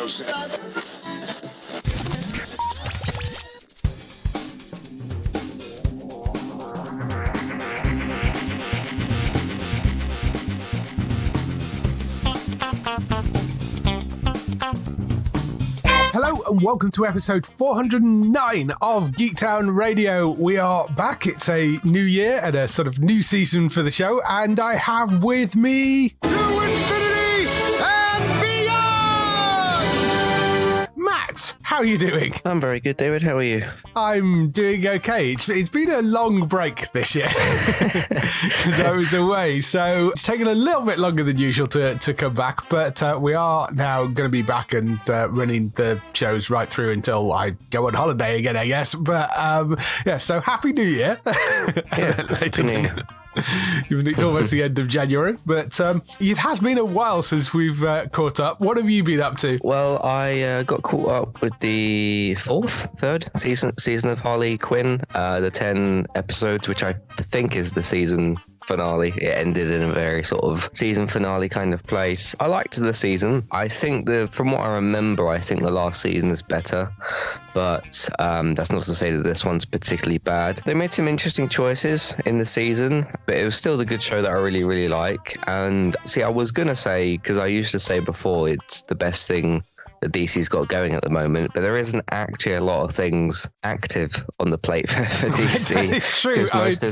Hello and welcome to episode 409 of Geektown Radio. We are back. It's a new year and a sort of new season for the show, and I have with me To infinity and beyond! Matt. How are you doing? I'm very good, David. How are you? I'm doing okay. It's been a long break this year because I was away, so it's taken a little bit longer than usual to come back, but we are now going to be back and running the shows right through until I go on holiday again, I guess. But yeah, so Happy New Year. Yeah, Later than it's almost the end of January, but it has been a while since we've caught up. What have you been up to? Well, I got caught up with the third season of Harley Quinn, the 10 episodes, which I think is the season finale. It ended in a very sort of season finale kind of place. I liked the season. I think from what I remember, I think the last season is better, but that's not to say that this one's particularly bad. They made some interesting choices in the season, but it was still the good show that I really, really like. And see, I was going to say, because I used to say before, it's the best thing that DC's got going at the moment, but there isn't actually a lot of things active on the plate for DC. It's true. Because most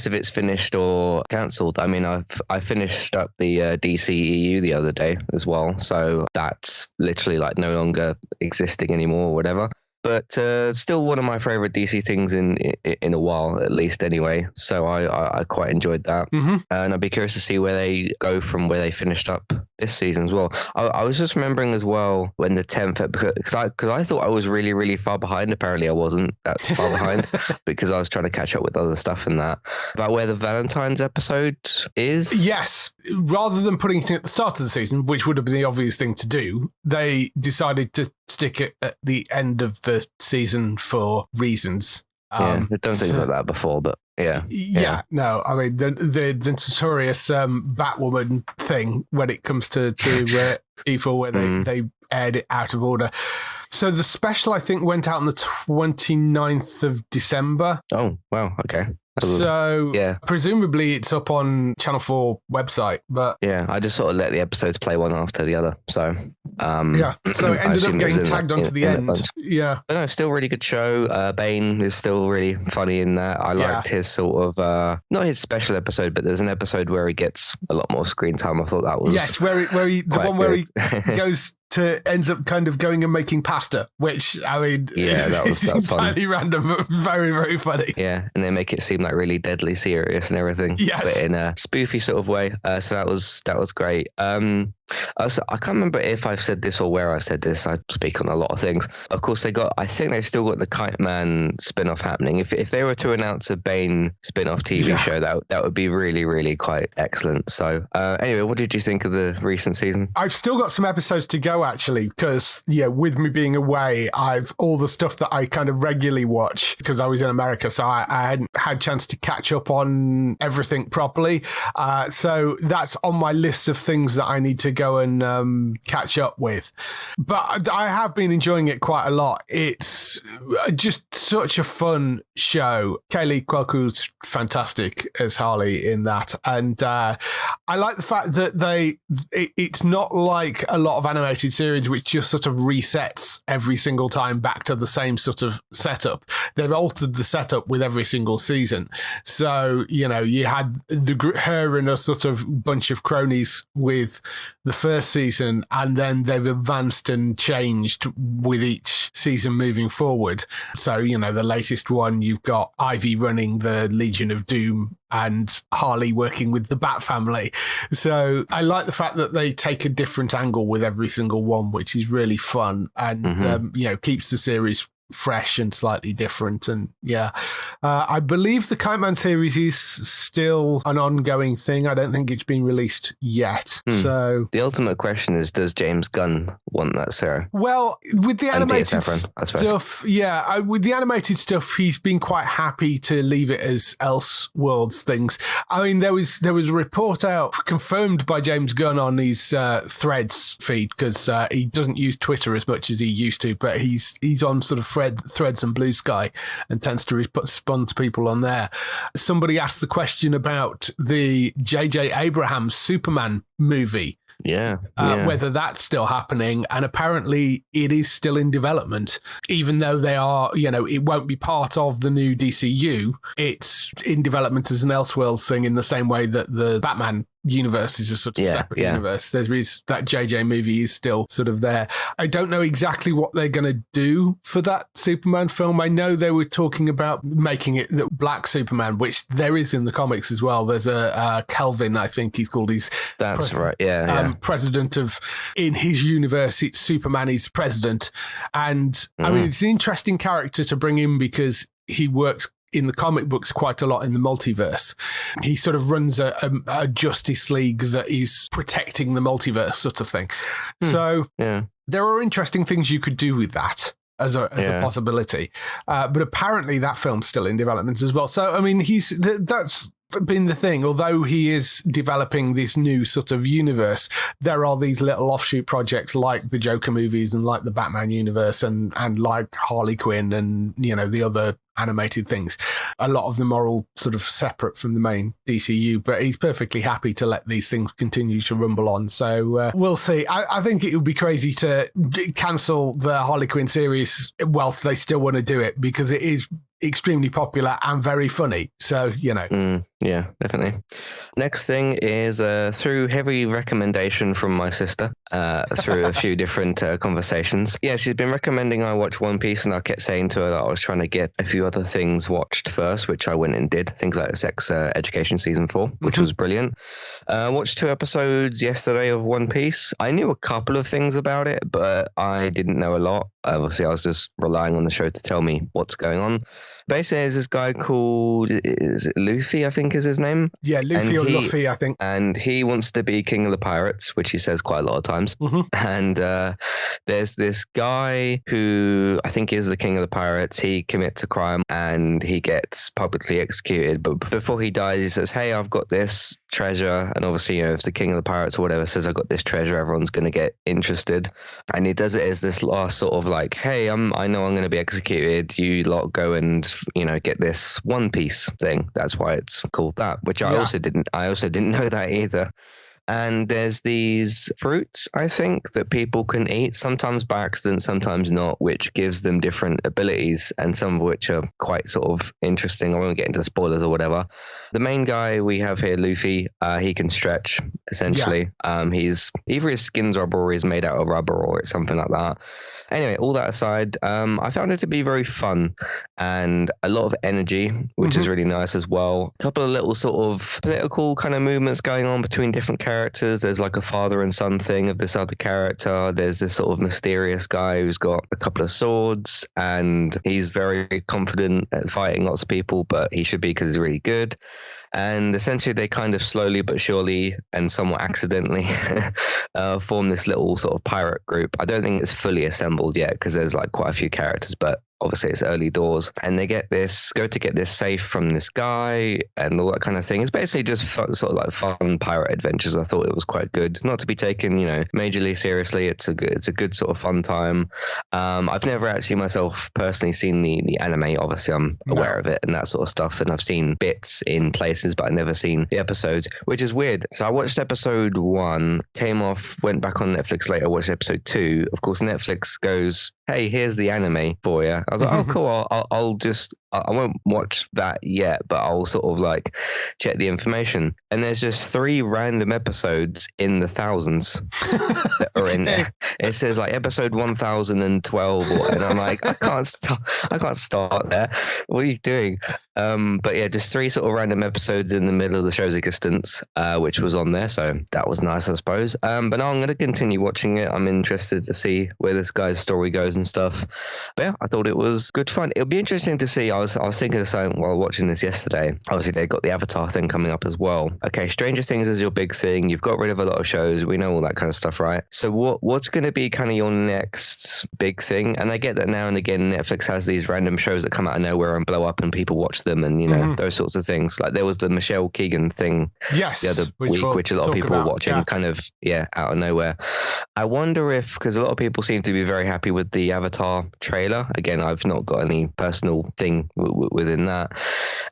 of it's finished or cancelled. I mean, I finished up the DCEU the other day as well, so that's literally like no longer existing anymore or whatever. But still one of my favourite DC things in a while, at least anyway. So I quite enjoyed that. Mm-hmm. And I'd be curious to see where they go from where they finished up this season as well. I was just remembering as well when the 10th, because I thought I was really, really far behind. Apparently I wasn't that far behind because I was trying to catch up with other stuff in that. About where the Valentine's episode is? Yes. Rather than putting it at the start of the season, which would have been the obvious thing to do, they decided to stick it at the end of the season for reasons. They've done things like that before, but yeah. No, I mean, the notorious Batwoman thing when it comes to Evil, where they aired it out of order. So the special, I think, went out on the 29th of December. Oh, wow. Okay. So presumably it's up on Channel 4 website, but yeah, I just sort of let the episodes play one after the other. So so it ended up getting tagged onto the end. Yeah, but no, still really good show. Bane is still really funny in that. I liked his sort of not his special episode, but there's an episode where he gets a lot more screen time. I thought that was where he goes to ends up kind of going and making pasta, which I mean, that's entirely random, but very, very funny. Yeah, and they make it seem like really deadly serious and everything. Yes, but in a spoofy sort of way. So that was great. I can't remember if I've said this or where I said this. I speak on a lot of things. Of course, I think they've still got the Kite Man spin-off happening. If they were to announce a Bane spin-off TV show, that would be really, really quite excellent. So anyway, what did you think of the recent season? I've still got some episodes to go, actually, because with me being away, I've all the stuff that I kind of regularly watch because I was in America, so I hadn't had a chance to catch up on everything properly. So that's on my list of things that I need to go and catch up with. But I have been enjoying it quite a lot. It's just such a fun show. Kaylee Cuoco's fantastic as Harley in that, and I like the fact that it's not like a lot of animated series which just sort of resets every single time back to the same sort of setup. They've altered the setup with every single season. So, you had her and a sort of bunch of cronies with the first season, and then they've advanced and changed with each season moving forward. So, the latest one, you've got Ivy running the Legion of Doom and Harley working with the Bat family. So I like the fact that they take a different angle with every single one, which is really fun and, keeps the series fresh and slightly different. And I believe the Kite Man series is still an ongoing thing. I don't think it's been released yet. So the ultimate question is, does James Gunn want that, Sarah? Well, with the animated stuff, with the animated stuff, he's been quite happy to leave it as Elseworlds things. I mean, there was a report out confirmed by James Gunn on his Threads feed, because he doesn't use Twitter as much as he used to, but he's on sort of Threads and Blue Sky and tends to respond to people on there. Somebody asked the question about the J.J. Abrams Superman movie. Whether that's still happening, and apparently it is still in development, even though they are, it won't be part of the new DCU. It's in development as an Elseworlds thing, in the same way that the Batman universe is a sort of separate universe. There is that JJ movie is still sort of there. I don't know exactly what they're going to do for that Superman film. I know they were talking about making it the Black Superman, which there is in the comics as well. There's a Kelvin, I think he's called. President of, in his universe, it's Superman is president. And I mean, it's an interesting character to bring in, because he works in the comic books quite a lot in the multiverse. He sort of runs a Justice League that is protecting the multiverse sort of thing. So there are interesting things you could do with that as a possibility. But apparently that film's still in development as well. So, I mean, that's been the thing. Although he is developing this new sort of universe, there are these little offshoot projects like the Joker movies and like the Batman universe and like Harley Quinn and, the other animated things. A lot of them are all sort of separate from the main DCU, but he's perfectly happy to let these things continue to rumble on. So we'll see. I think it would be crazy to cancel the Harley Quinn series whilst they still want to do it, because it is extremely popular and very funny. So, yeah, definitely. Next thing is through heavy recommendation from my sister, through a few different conversations. Yeah, she's been recommending I watch One Piece, and I kept saying to her that I was trying to get a few other things watched first, which I went and did. Things like Sex Education Season 4, which was brilliant. Watched 2 episodes yesterday of One Piece. I knew a couple of things about it, but I didn't know a lot. Obviously, I was just relying on the show to tell me what's going on. Basically, there's this guy called, is it Luffy, I think is his name? Yeah, Luffy, I think. And he wants to be king of the pirates, which he says quite a lot of times. And there's this guy who I think is the king of the pirates. He commits a crime and he gets publicly executed. But before he dies, he says, hey, I've got this treasure. And obviously, if the king of the pirates or whatever says, I've got this treasure, everyone's going to get interested. And he does it as this last sort of like, hey, I know I'm going to be executed. You lot go and get this One Piece thing. That's why it's called that, which I also didn't know that either. And there's these fruits, I think, that people can eat, sometimes by accident, sometimes not, which gives them different abilities, and some of which are quite sort of interesting. I won't get into spoilers or whatever. The main guy we have here, Luffy, he can stretch, essentially. He's either his skin's rubber or he's made out of rubber or it's something like that. Anyway, all that aside, I found it to be very fun and a lot of energy, which is really nice as well. A couple of little sort of political kind of movements going on between different characters. There's like a father and son thing of this other character. There's this sort of mysterious guy who's got a couple of swords and he's very confident at fighting lots of people, but he should be because he's really good. And essentially they kind of slowly but surely and somewhat accidentally form this little sort of pirate group. I don't think it's fully assembled yet because there's like quite a few characters, but obviously it's early doors. And they go to get this safe from this guy and all that kind of thing. It's basically just fun, sort of like fun pirate adventures. I thought it was quite good. Not to be taken, majorly seriously. It's a good sort of fun time. I've never actually myself personally seen the anime. Obviously I'm aware of it and that sort of stuff. And I've seen bits in places, but I've never seen the episodes, which is weird. So I watched episode 1, came off, went back on Netflix later, watched episode 2. Of course, Netflix goes, hey, here's the anime for you. I was like, oh, cool. I won't watch that yet, but I'll sort of like check the information. And there's just 3 random episodes in the thousands that are in there. It says like episode 1012, and I'm like, I can't start there. What are you doing? But yeah, just 3 sort of random episodes in the middle of the show's existence, which was on there. So that was nice, I suppose. But now I'm going to continue watching it. I'm interested to see where this guy's story goes and stuff. But yeah, I thought it was good fun. It'll be interesting to see. I was thinking of something while watching this yesterday. Obviously, they got the Avatar thing coming up as well. Okay, Stranger Things is your big thing. You've got rid of a lot of shows. We know all that kind of stuff, right? So what's going to be kind of your next big thing? And I get that now and again, Netflix has these random shows that come out of nowhere and blow up and people watch them and, you know, those sorts of things. Like there was the Michelle Keegan thing the other week, which a lot of people were watching kind of, out of nowhere. I wonder if, because a lot of people seem to be very happy with the Avatar trailer. Again, I've not got any personal thing within that.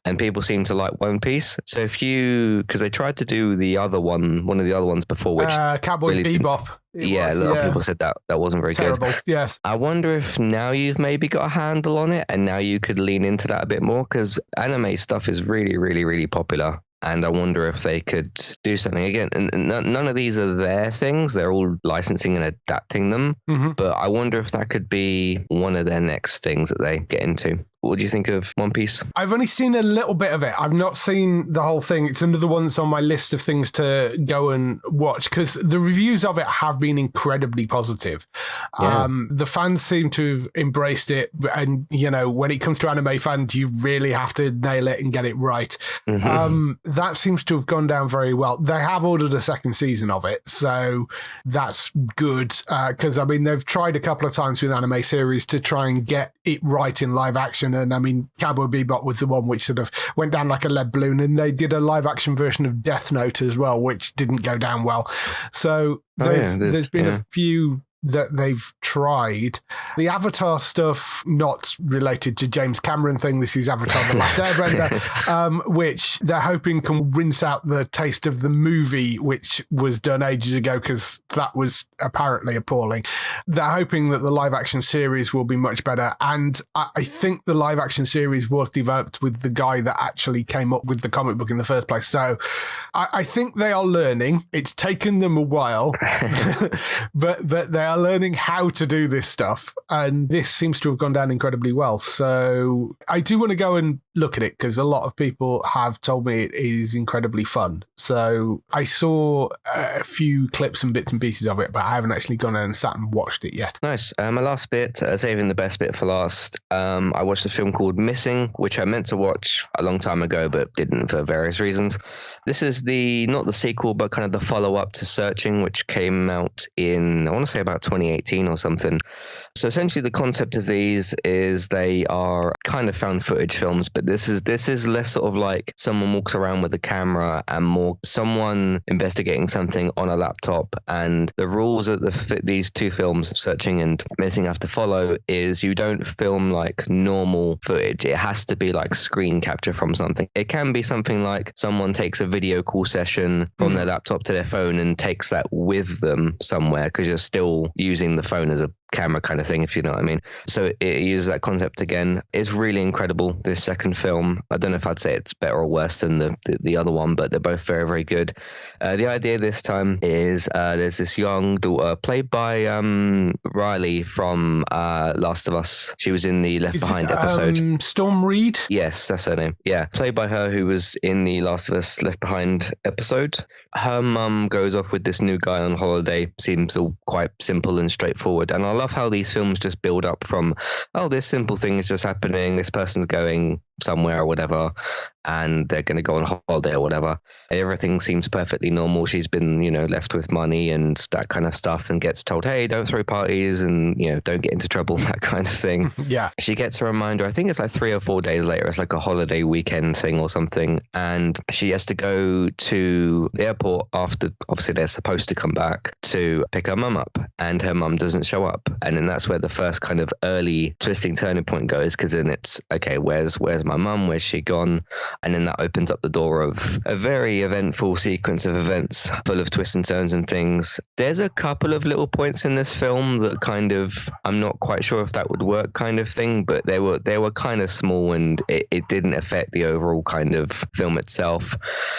And people seem to like One Piece. So if you, because they tried to do the other one of the other ones before, which Cowboy really Bebop. A lot of people said that wasn't very terrible. Good. Yes. I wonder if now you've maybe got a handle on it and now you could lean into that a bit more, because anime stuff is really, really, really popular. And I wonder if they could do something again. And none of these are their things. They're all licensing and adapting them. But I wonder if that could be one of their next things that they get into. What do you think of One Piece? I've only seen a little bit of it. I've not seen the whole thing. It's another one that's on my list of things to go and watch, because the reviews of it have been incredibly positive. Yeah. The fans seem to have embraced it. And, you know, when it comes to anime fans, you really have to nail it and get it right. That seems to have gone down very well. They have ordered a second season of it. So that's good. Because, I mean, they've tried a couple of times with anime series to try and get it right in live action. And I mean, Cowboy Bebop was the one which sort of went down like a lead balloon, and they did a live action version of Death Note as well, which didn't go down well. So there's been a few that they've tried. The Avatar stuff, not related to James Cameron thing. This is Avatar The Last Airbender, which they're hoping can rinse out the taste of the movie, which was done ages ago, because that was apparently appalling. They're hoping that the live action series will be much better. And I think the live action series was developed with the guy that actually came up with the comic book in the first place. So I think they are learning. It's taken them a while, but they are learning how to do this stuff, and this seems to have gone down incredibly well. So I do want to go and look at it, because a lot of people have told me it is incredibly fun. So I saw a few clips and bits and pieces of it, but I haven't actually gone and sat and watched it yet. Nice. My last bit, saving the best bit for last, I watched a film called Missing, which I meant to watch a long time ago but didn't for various reasons. This is not the sequel, but kind of the follow-up to Searching, which came out in, I want to say, about 2018 or something. So essentially the concept of these is they are kind of found footage films, but this is less sort of like someone walks around with a camera and more someone investigating something on a laptop. And the rules that these two films, Searching and Missing, have to follow is you don't film like normal footage. It has to be like screen capture from something. It can be something like someone takes a video call session from their laptop to their phone and takes that with them somewhere, because you're still using the phone as a camera kind of thing, if you know what I mean. So it uses that concept again. It's really incredible, this second film. I don't know if I'd say it's better or worse than the other one, but they're both very, very good. The idea this time is there's this young daughter played by Riley from Last of Us. She was in the Left Behind episode. Storm Reid? Yes, that's her name. Yeah, played by her, who was in the Last of Us Left Behind episode. Her mum goes off with this new guy on holiday. Seems all quite simple and straightforward. And I love how these films just build up from, this simple thing is just happening. This person's going somewhere or whatever, and they're going to go on holiday or whatever. Everything seems perfectly normal. She's been, left with money and that kind of stuff, and gets told, hey, don't throw parties and, don't get into trouble, that kind of thing. Yeah. She gets a reminder, I think it's like 3 or 4 days later. It's like a holiday weekend thing or something. And she has to go to the airport after, obviously they're supposed to come back to pick her mum up, and her mum doesn't show up. And then that's where the first kind of early twisting turning point goes, because then it's, okay, where's my mum? Where's she gone? And then that opens up the door of a very eventful sequence of events full of twists and turns and things. There's a couple of little points in this film that kind of, I'm not quite sure if that would work kind of thing, but they were kind of small, and it didn't affect the overall kind of film itself.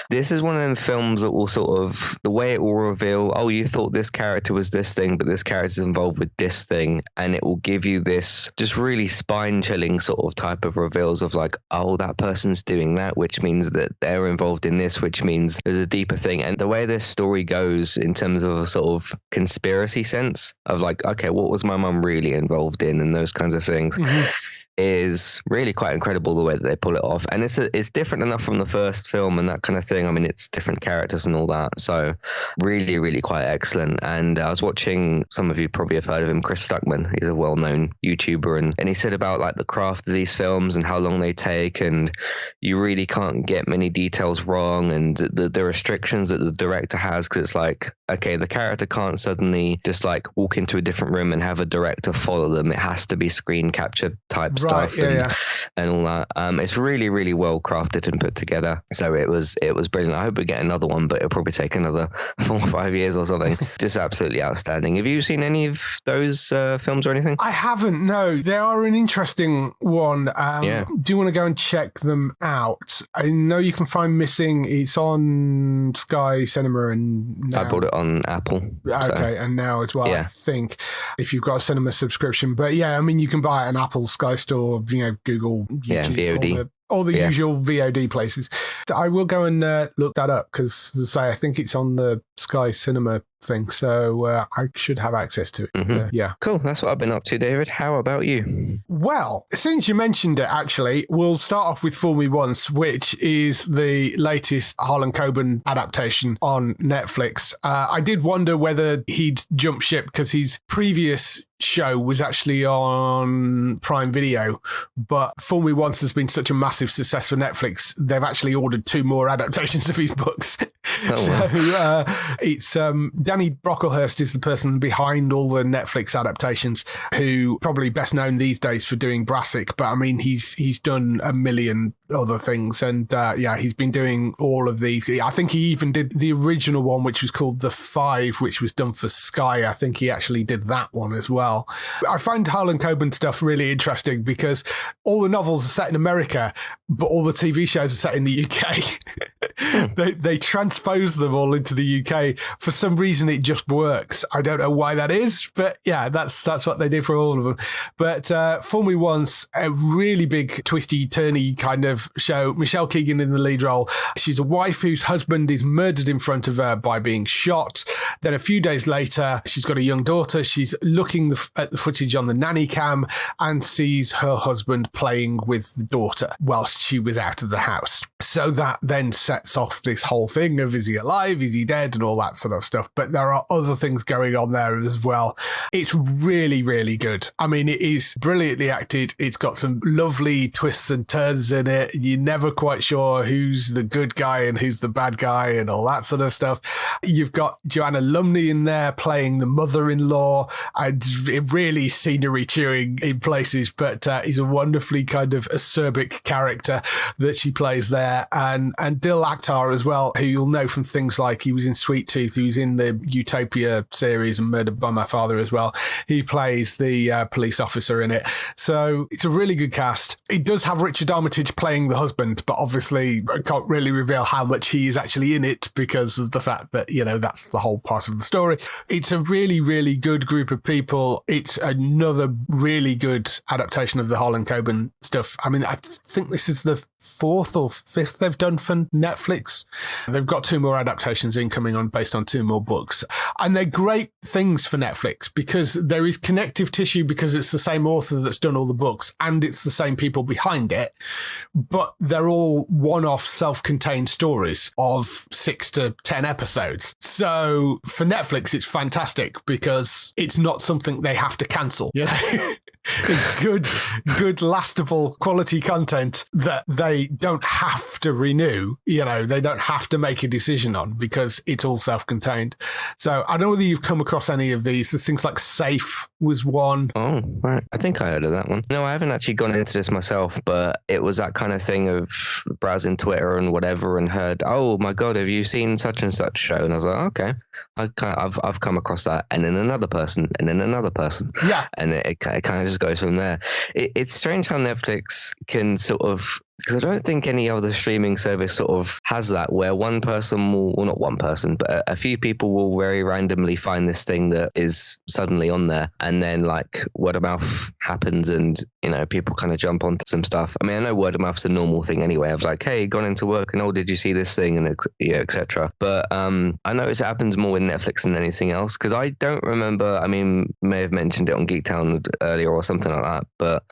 This is one of them films that will sort of, the way it will reveal, you thought this character was this thing, but this character's involved with this thing, and it will give you this just really spine chilling sort of type of reveals of like, like, oh, that person's doing that, which means that they're involved in this, which means there's a deeper thing. And the way this story goes in terms of a sort of conspiracy sense of like, okay, what was my mum really involved in, and those kinds of things, is really quite incredible the way that they pull it off. And it's different enough from the first film and that kind of thing. I mean, it's different characters and all that. So really, really quite excellent. And I was watching, some of you probably have heard of him, Chris Stuckman. He's a well-known YouTuber. And he said about like the craft of these films and how long they take. And you really can't get many details wrong. And the restrictions that the director has, because it's like, okay, the character can't suddenly just like walk into a different room and have a director follow them. It has to be screen capture type stuff and all that. It's really, really well crafted and put together. So it was brilliant. I hope we get another one, but it'll probably take another 4 or 5 years or something. Just absolutely outstanding. Have you seen any of those films or anything? I haven't, no. They are an interesting one. Do you want to go and check them out? I know you can find Missing. It's on Sky Cinema and now. I bought it on Apple. Okay, and now as well, I think, if you've got a cinema subscription. But yeah, I mean, you can buy it on Apple, Sky Store, Google, YouTube, VOD. All the usual VOD places. I will go and look that up because, as I say, I think it's on the Sky Cinema thing, so I should have access to it. Cool. That's what I've been up to, David. How about you? Well, since you mentioned it, actually, we'll start off with Fool Me Once, which is the latest Harlan Coben adaptation on Netflix. I did wonder whether he'd jump ship because his previous show was actually on Prime Video, but Fool Me Once has been such a massive success for Netflix, they've actually ordered 2 more adaptations of his books. It's Danny Brocklehurst is the person behind all the Netflix adaptations, who probably best known these days for doing Brassic, but I mean he's done a million other things, and he's been doing all of these. I think he even did the original one, which was called The Five, which was done for Sky. I think he actually did that one as well. I find Harlan Coben stuff really interesting because all the novels are set in America, but all the TV shows are set in the UK. They transpose them all into the UK. For some reason, it just works. I don't know why that is, but yeah, that's what they do for all of them. But Fool Me Once, a really big twisty-turny kind of show. Michelle Keegan in the lead role. She's a wife whose husband is murdered in front of her by being shot. Then a few days later, she's got a young daughter. She's looking at the footage on the nanny cam and sees her husband playing with the daughter whilst she was out of the house. So that then sets off this whole thing of, is he alive? Is he dead? And all that sort of stuff. But there are other things going on there as well. It's really, really good. I mean, it is brilliantly acted. It's got some lovely twists and turns in it. You're never quite sure who's the good guy and who's the bad guy and all that sort of stuff. You've got Joanna Lumley in there playing the mother-in-law, and it really scenery chewing in places, but he's a wonderfully kind of acerbic character that she plays there. And Dil Akhtar as well, who you'll know from things like he was in Sweet Tooth, he was in the Utopia series and Murdered by My Father as well. He plays the police officer in it. So it's a really good cast. It does have Richard Armitage playing the husband, but obviously I can't really reveal how much he is actually in it because of the fact that, that's the whole part of the story. It's a really, really good group of people. It's another really good adaptation of the Harlan Coben stuff. I mean, I think this is the 4th or 5th they've done for Netflix. They've got 2 more adaptations incoming on based on 2 more books. And they're great things for Netflix because there is connective tissue because it's the same author that's done all the books and it's the same people behind it. But they're all one-off self-contained stories of 6 to 10 episodes. So for Netflix, it's fantastic because it's not something they have to cancel. It's good, lastable, quality content that they don't have to renew. They don't have to make a decision on because it's all self-contained. So I don't know whether you've come across any of these. There's things like Safe was one. Oh, right. I think I heard of that one. No, I haven't actually gone into this myself, but it was that kind of thing of browsing Twitter and whatever and heard, oh my God, have you seen such and such show? And I was like, okay, I've come across that. And then another person and then another person. Yeah. And it kind of just goes from there. It's strange how Netflix can sort of Because I don't think any other streaming service sort of has that, where one person will, well, not one person, but a few people will very randomly find this thing that is suddenly on there, and then like word of mouth happens, and people kind of jump onto some stuff. I mean, I know word of mouth's a normal thing anyway. I was like, hey, gone into work and did you see this thing, and etc. But I notice it happens more with Netflix than anything else, because I don't remember. I mean, may have mentioned it on Geektown earlier or something like that, but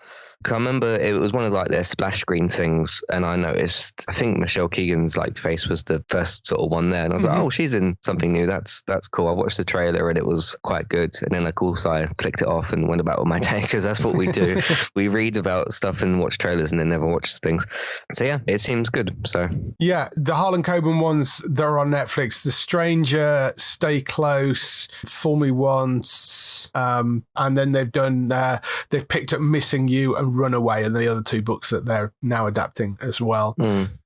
I remember it was one of like their splash screen things, and I noticed, I think Michelle Keegan's like face was the first sort of one there, and I was like, oh, she's in something new. That's cool. I watched the trailer and it was quite good, and then I clicked it off and went about with my day, because that's what we do. We read about stuff and watch trailers and then never watch things. So yeah, it seems good. So yeah, the Harlan Coben ones that are on Netflix, The Stranger, Stay Close, Fool Me Once, and then they've picked up Missing You and Runaway, and the other two books that they're now adapting as well.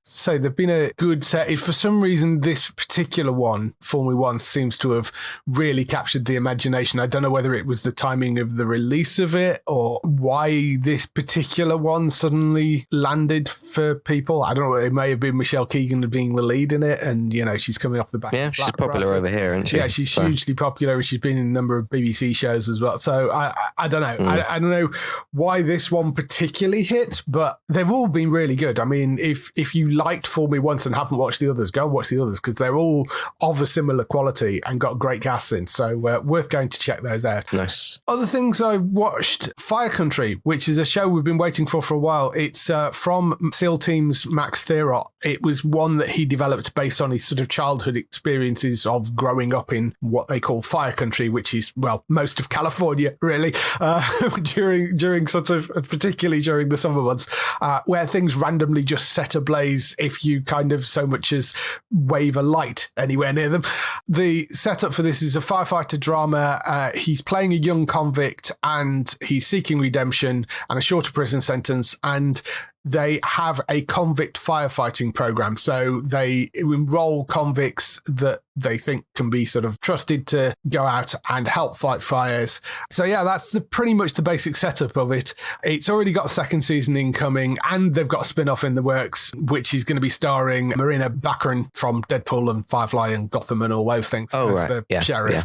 So they've been a good set. For some reason, this particular one, Fool Me Once, seems to have really captured the imagination. I don't know whether it was the timing of the release of it or why this particular one suddenly landed for people. I don't know. It may have been Michelle Keegan being the lead in it, and she's coming off the back. Yeah, she's popular over here, isn't she? Yeah, she's hugely popular. She's been in a number of BBC shows as well. So I don't know. I don't know why this one particularly hit, but they've all been really good. I mean, if you liked Fool Me Once and haven't watched the others, go and watch the others, because they're all of a similar quality and got great casts in. So worth going to check those out. Nice. Other things I watched, Fire Country, which is a show we've been waiting for a while. It's from SEAL Team's Max Theorot. It was one that he developed based on his sort of childhood experiences of growing up in what they call Fire Country, which is, well, most of California, really, during sort of, particularly during the summer months, where things randomly just set ablaze if you kind of so much as wave a light anywhere near them. The setup for this is a firefighter drama. He's playing a young convict and he's seeking redemption and a shorter prison sentence, and they have a convict firefighting program. So they enroll convicts that they think can be sort of trusted to go out and help fight fires. So yeah, that's pretty much the basic setup of it. It's already got a second season incoming, and they've got a spin-off in the works, which is going to be starring Marina Baccarin from Deadpool and Firefly and Gotham and all those things as the sheriff. Yeah.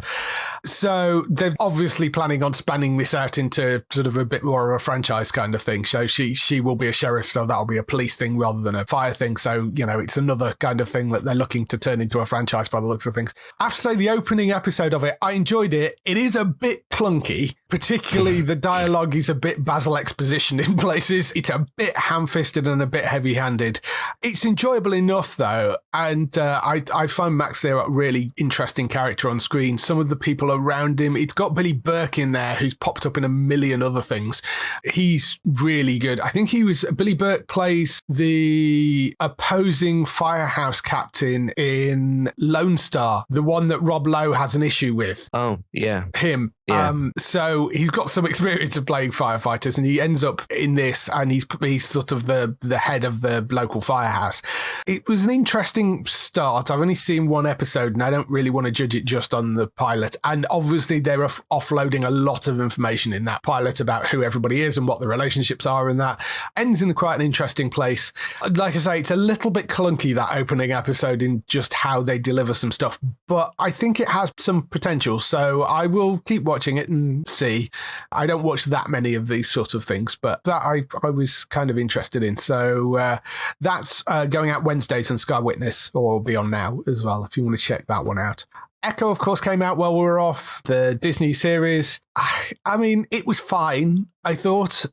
So they're obviously planning on spanning this out into sort of a bit more of a franchise kind of thing. So she will be a sheriff, so that'll be a police thing rather than a fire thing. So, it's another kind of thing that they're looking to turn into a franchise by the looks of things. I have to say, the opening episode of it, I enjoyed it. It is a bit clunky, particularly the dialogue is a bit Basil exposition in places. It's a bit ham-fisted and a bit heavy-handed. It's enjoyable enough, though, and I find Max there a really interesting character on screen. Some of the people around him, it's got Billy Burke in there, who's popped up in a million other things. He's really good. I think Billy Burke plays the opposing firehouse captain in Lone Star, the one that Rob Lowe has an issue with. Oh, yeah. Him. Yeah. So he's got some experience of playing firefighters, and he ends up in this, and he's sort of the head of the local firehouse. It was an interesting start. I've only seen one episode, and I don't really want to judge it just on the pilot. And obviously they're offloading a lot of information in that pilot about who everybody is and what the relationships are, and that ends in quite an interesting place. Like I say, it's a little bit clunky, that opening episode, in just how they deliver some stuff, but I think it has some potential, so I will keep watching it and see. I don't watch that many of these sort of things, but that I was kind of interested in. So that's going out Wednesdays on Sky Witness, or be on now as well, if you want to check that one out. Echo, of course, came out while we were off, the Disney series. I mean, it was fine, I thought.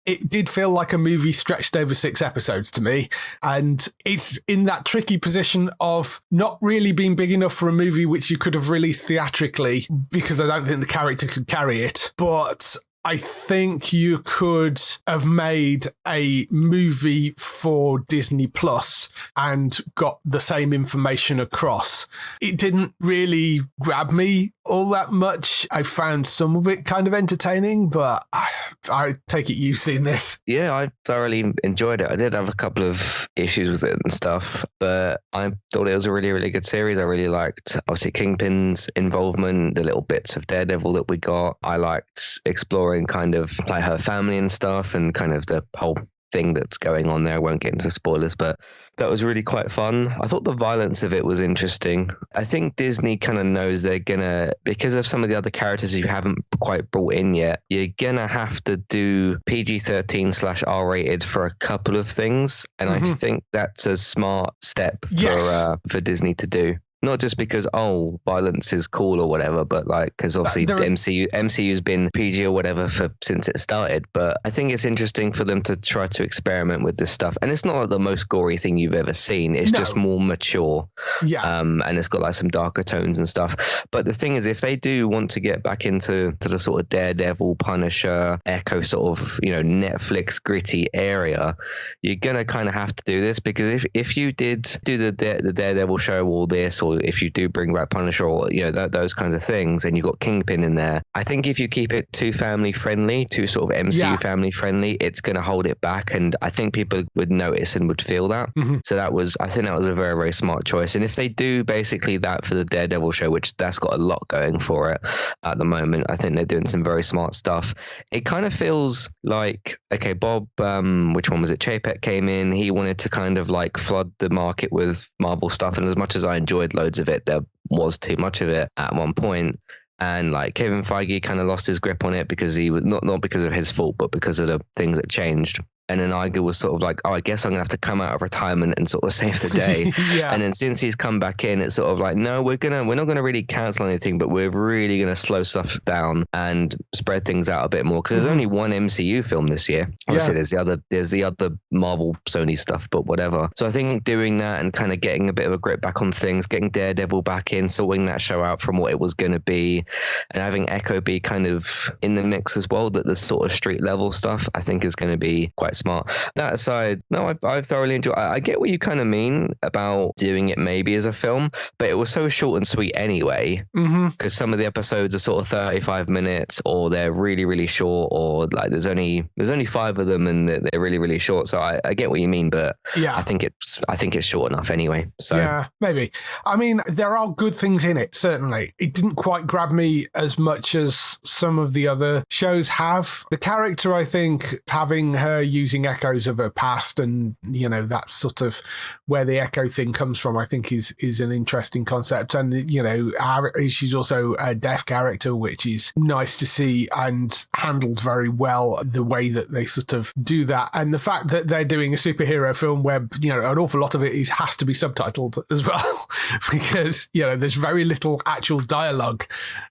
It did feel like a movie stretched over 6 episodes to me. And it's in that tricky position of not really being big enough for a movie which you could have released theatrically, because I don't think the character could carry it. But I think you could have made a movie for Disney Plus and got the same information across. It didn't really grab me all that much. I found some of it kind of entertaining, but I take it you've seen this. Yeah, I thoroughly enjoyed it. I did have a couple of issues with it and stuff, but I thought it was a really, really good series. I really liked, obviously, Kingpin's involvement, the little bits of Daredevil that we got. I liked exploring kind of like her family and stuff, and kind of the whole thing that's going on there. I won't get into spoilers, but that was really quite fun. I thought the violence of it was interesting. I think Disney kind of knows they're gonna, because of some of the other characters you haven't quite brought in yet, you're gonna have to do PG-13/R-rated for a couple of things, and I think that's a smart step for Disney to do. Not just because, violence is cool or whatever, but like, because obviously the MCU's been PG or whatever since it started. But I think it's interesting for them to try to experiment with this stuff. And it's not like the most gory thing you've ever seen. It's just more mature. Yeah. And it's got like some darker tones and stuff. But the thing is, if they do want to get back into the sort of Daredevil, Punisher, Echo sort of, Netflix gritty area, you're going to kind of have to do this, because if you did do the Daredevil show or this, or if you do bring back Punisher or those kinds of things, and you got Kingpin in there, I think if you keep it too family friendly, too sort of MCU family friendly, it's going to hold it back, and I think people would notice and would feel that. So I think that was a very, very smart choice. And if they do basically that for the Daredevil show, which that's got a lot going for it at the moment, I think they're doing some very smart stuff. It kind of feels like, okay, Bob, which one was it? Chapek came in. He wanted to kind of like flood the market with Marvel stuff, and as much as I enjoyed loads of it, there was too much of it at one point. And like Kevin Feige kind of lost his grip on it because he was not because of his fault, but because of the things that changed. And then Iger was sort of like, I guess I'm going to have to come out of retirement and sort of save the day. And then since he's come back in, it's sort of like, no, we're not going to really cancel anything, but we're really going to slow stuff down and spread things out a bit more. Because there's only one MCU film this year. Obviously, there's the other Marvel, Sony stuff, but whatever. So I think doing that and kind of getting a bit of a grip back on things, getting Daredevil back in, sorting that show out from what it was going to be, and having Echo be kind of in the mix as well, that the sort of street level stuff, I think is going to be quite smart. That aside, no, I've thoroughly enjoyed. I get what you kind of mean about doing it maybe as a film, but it was so short and sweet anyway. Because some of the episodes are sort of 35 minutes, or they're really, really short, or like there's only 5 of them and they're really, really short. So I get what you mean, but I think it's short enough anyway. So yeah, maybe. I mean, there are good things in it. Certainly, it didn't quite grab me as much as some of the other shows have. The character, I think, having her using echoes of her past, and that's sort of where the Echo thing comes from, I think is an interesting concept. And she's also a deaf character, which is nice to see and handled very well, the way that they sort of do that. And the fact that they're doing a superhero film where an awful lot of it has to be subtitled as well, because there's very little actual dialogue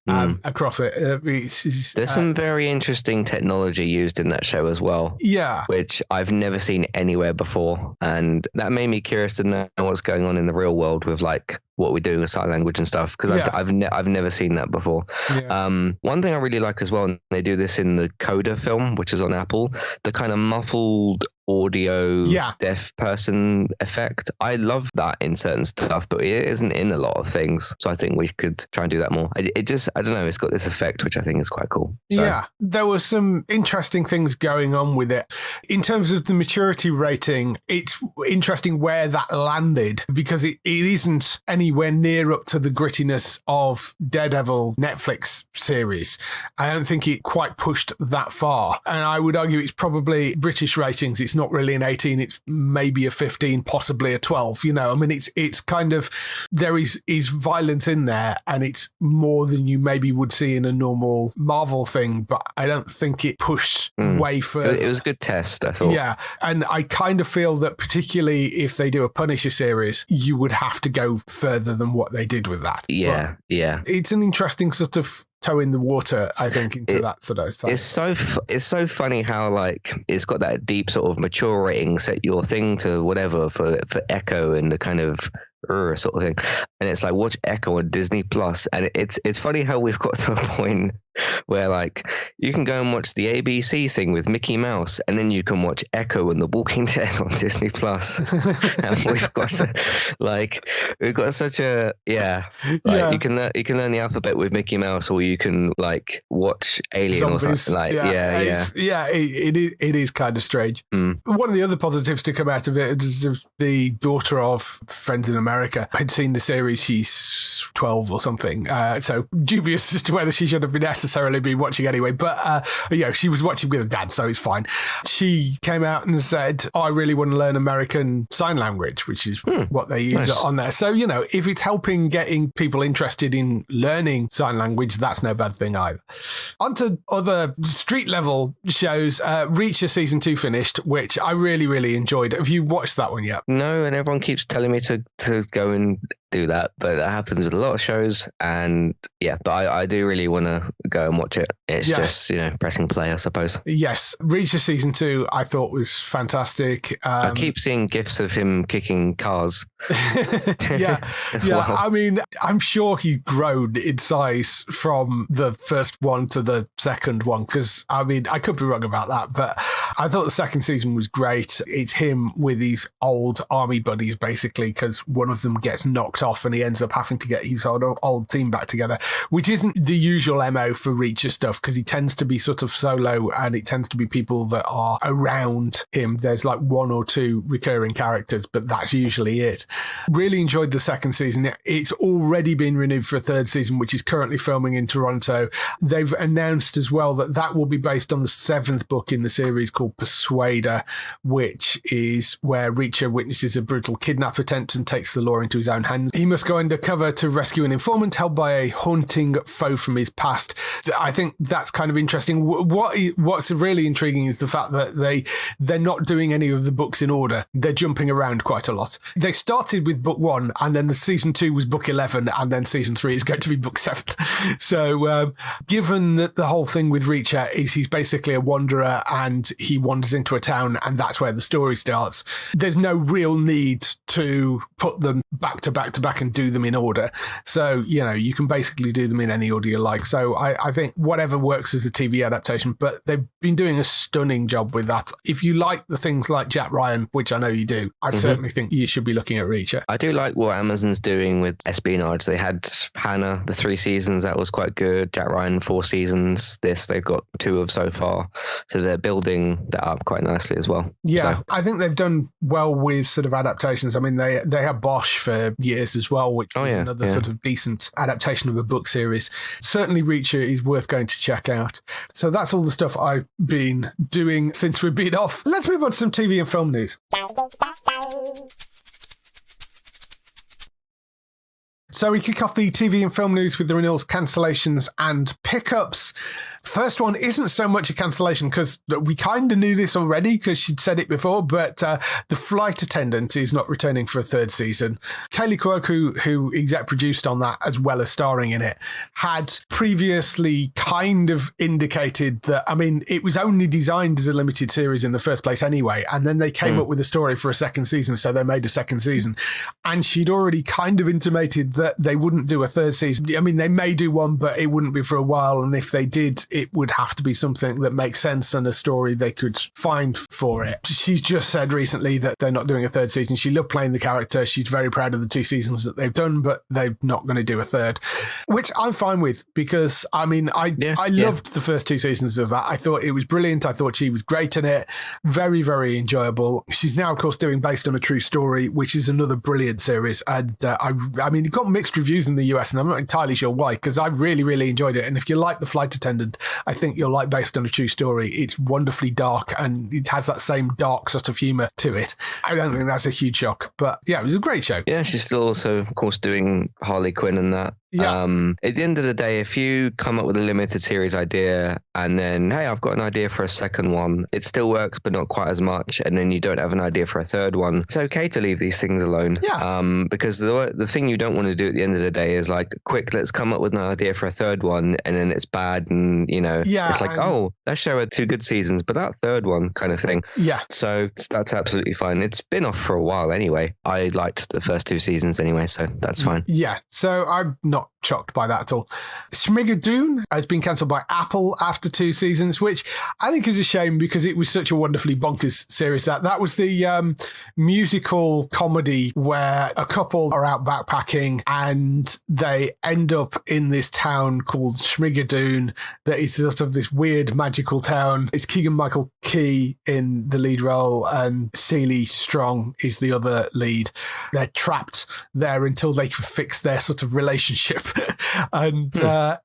across it. There's some very interesting technology used in that show as well, which I've never seen anywhere before, and that made me curious to know what's going on in the real world with like what we're doing with sign language and stuff, because I've never seen that before. One thing I really like as well, and they do this in the Coda film, which is on Apple, the kind of muffled audio deaf person effect. I love that in certain stuff, but it isn't in a lot of things, so I think we could try and do that more. I don't know, it's got this effect which I think is quite cool. So. There were some interesting things going on with it in terms of the maturity rating. It's interesting where that landed, because it isn't anywhere near up to the grittiness of Daredevil Netflix series. I don't think it quite pushed that far, and I would argue it's probably British ratings. It's not really an 18, it's maybe a 15, possibly a 12. I mean, it's kind of, there is violence in there, and it's more than you maybe would see in a normal Marvel thing, but I don't think it pushed way further. It was a good test, I thought. Yeah, and I kind of feel that particularly if they do a Punisher series, you would have to go further than what they did with that. Yeah. It's an interesting sort of toe in the water, I think, into that sort of stuff. It's so funny how like it's got that deep sort of mature rating, set your thing to whatever for Echo and the kind of sort of thing, and it's like watch Echo on Disney Plus, and it's funny how we've got to a point where like you can go and watch the ABC thing with Mickey Mouse, and then you can watch Echo and The Walking Dead on Disney Plus. And we've got such a you can learn the alphabet with Mickey Mouse, or you can like watch Alien Zombies, or something like it is kind of strange. One of the other positives to come out of it is the daughter of Friends in America had seen the series. She's 12 or something, so dubious as to whether she should have been necessarily been watching anyway, but she was watching with her dad, so it's fine. She came out and said, I really want to learn American Sign Language, which is what they use on there. So, if it's helping getting people interested in learning sign language, that's no bad thing either. On to other street level shows. Reacher season 2 finished, which I really, really enjoyed. Have you watched that one yet? No, and everyone keeps telling me to go and do that, but that happens with a lot of shows, and but I do really want to go and watch it. It's just pressing play, I suppose. Yes, Reacher season 2 I thought was fantastic. I keep seeing gifs of him kicking cars. Well. I mean, I'm sure he's grown in size from the first one to the second one, because I mean, I could be wrong about that, but I thought the second season was great. It's him with his old army buddies, basically, because one of them gets knocked off and he ends up having to get his old team back together, which isn't the usual MO for Reacher stuff, because he tends to be sort of solo and it tends to be people that are around him. There's like 1 or 2 recurring characters, but that's usually it. Really enjoyed the second season. It's already been renewed for a third season, which is currently filming in Toronto. They've announced as well that will be based on the 7th book in the series called Persuader, which is where Reacher witnesses a brutal kidnap attempt and takes the law into his own hands. He must go undercover to rescue an informant held by a haunting foe from his past. I think that's kind of interesting. What's really intriguing is the fact that they're not doing any of the books in order. They're jumping around quite a lot. They started with book 1, and then the season 2 was book 11, and then season 3 is going to be book 7. So given that the whole thing with Reacher is he's basically a wanderer and he wanders into a town and that's where the story starts, there's no real need to put them back to back to back and do them in order. So, you can basically do them in any order you like. So I think whatever works as a TV adaptation, but they've been doing a stunning job with that. If you like the things like Jack Ryan, which I know you do, I certainly think you should be looking at Reacher. I do like what Amazon's doing with espionage. They had Hannah, the 3 seasons, that was quite good. Jack Ryan, 4 seasons. This, they've got 2 of so far. So they're building that up quite nicely as well. Yeah, so, I think they've done well with sort of adaptations. I mean, they had Bosch for years as well, which was another sort of decent adaptation of a book series. Certainly Reacher is worth going to check out. So that's all the stuff I've been doing since we've been off. Let's move on to some TV and film news. So we kick off the TV and film news with the renewals, cancellations and pickups. First one isn't so much a cancellation because we kind of knew this already because she'd said it before, but the flight attendant is not returning for a third season. Kaylee Cuoco, who exec produced on that as well as starring in it, had previously kind of indicated that, I mean, it was only designed as a limited series in the first place anyway, and then they came up with a story for a second season, so they made a second season. And she'd already kind of intimated that they wouldn't do a third season. I mean, they may do one, but it wouldn't be for a while, and if they did, it would have to be something that makes sense and a story they could find for it. She's just said recently that they're not doing a third season. She loved playing the character. She's very proud of the 2 seasons that they've done, but they're not going to do a third, which I'm fine with because, I mean, I loved the first 2 seasons of that. I thought it was brilliant. I thought she was great in it. Very, very enjoyable. She's now, of course, doing Based on a True Story, which is another brilliant series. And I mean, it got mixed reviews in the US, and I'm not entirely sure why, because I really, really enjoyed it. And if you like The Flight Attendant, I think you'll like Based on a True Story. It's wonderfully dark and it has that same dark sort of humour to it. I don't think that's a huge shock, but yeah, it was a great show. Yeah, she's still also, of course, doing Harley Quinn and that. Yeah. At the end of the day, if you come up with a limited series idea and then, hey, I've got an idea for a second one, it still works, but not quite as much. And then you don't have an idea for a third one. It's okay to leave these things alone. Yeah. Because the thing you don't want to do at the end of the day is like, quick, let's come up with an idea for a third one. And then it's bad. And, it's like, oh, that show had 2 good seasons, but that third one kind of thing. Yeah. So that's absolutely fine. It's been off for a while anyway. I liked the first 2 seasons anyway, so that's fine. Yeah. So I'm not shocked by that at all. Schmigadoon has been cancelled by Apple after 2 seasons, which I think is a shame because it was such a wonderfully bonkers series. That was the musical comedy where a couple are out backpacking and they end up in this town called Schmigadoon that is sort of this weird magical town. It's Keegan-Michael Key in the lead role and Celie Strong is the other lead. They're trapped there until they can fix their sort of relationship. And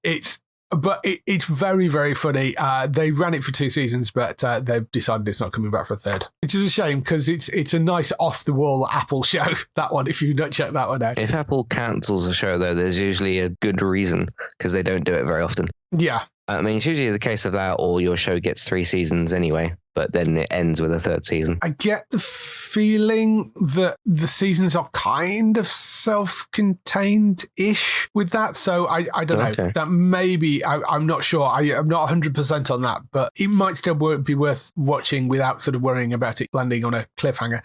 it's But it's very, very funny. They ran it for 2 seasons, but they've decided it's not coming back for a third, which is a shame because it's a nice off-the-wall Apple show, that one, if you've not checked that one out. If Apple cancels a show, though, there's usually a good reason because they don't do it very often. Yeah. I mean, it's usually the case of that, or your show gets 3 seasons anyway, but then it ends with a 3rd season. I get the feeling that the seasons are kind of self-contained-ish with that, so I don't know. Okay. That maybe, I'm not sure. I'm not 100% on that, but it might still be worth watching without sort of worrying about it landing on a cliffhanger.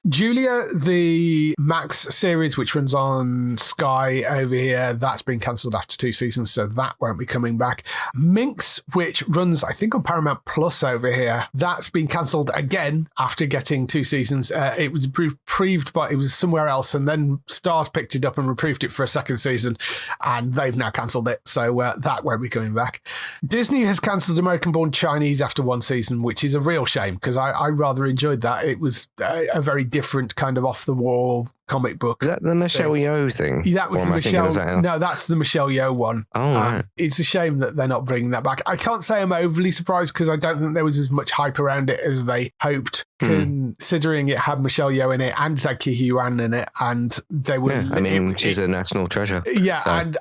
Julia, the Max series, which runs on Sky over here, that's been cancelled after 2 seasons, so that won't be coming back. Minx, which runs, I think, on Paramount Plus over here, that's been cancelled again after getting 2 seasons. It was reprieved, but it was somewhere else, and then Starz picked it up and reprieved it for a 2nd season, and they've now cancelled it, so that won't be coming back. Disney has cancelled American Born Chinese after 1 season, which is a real shame, because I rather enjoyed that. It was a very different kind of off-the-wall comic book. Is that the Michelle Yeoh thing? That was the Michelle. No, that's the Michelle Yeoh one. Oh, right. It's a shame that they're not bringing that back. I can't say I'm overly surprised because I don't think there was as much hype around it as they hoped, considering it had Michelle Yeoh in it and Zaki Yuan in it, and they were. Yeah, I mean, she's a national treasure. Yeah, so. and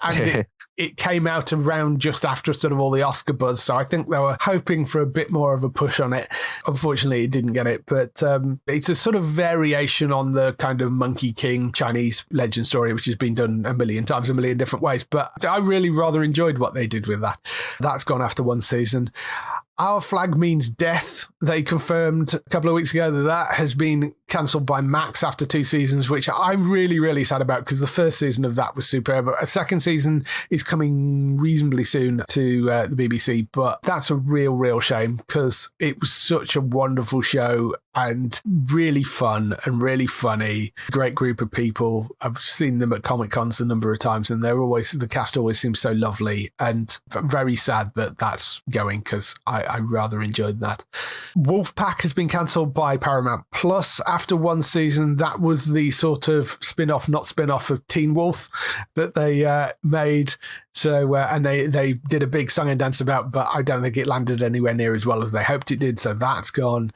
it came out around just after sort of all the Oscar buzz, so I think they were hoping for a bit more of a push on it. Unfortunately, it didn't get it, but it's a sort of variation on the kind of Monkey King Chinese legend story, which has been done a million times, a million different ways, but I really rather enjoyed what they did with that. That's gone after 1 season. Our Flag Means Death. They confirmed a couple of weeks ago that has been cancelled by Max after 2 seasons, which I'm really, really sad about because the 1st season of that was superb. A 2nd season is coming reasonably soon to the BBC, but that's a real shame because it was such a wonderful show and really fun and really funny. Great group of people. I've seen them at Comic Cons a number of times and the cast always seems so lovely, and very sad that that's going because I rather enjoyed that. Wolfpack has been cancelled by Paramount Plus after 1 season. That was the sort of not spin-off of Teen Wolf that they made. So, and they did a big song and dance about, but I don't think it landed anywhere near as well as they hoped it did. So that's gone.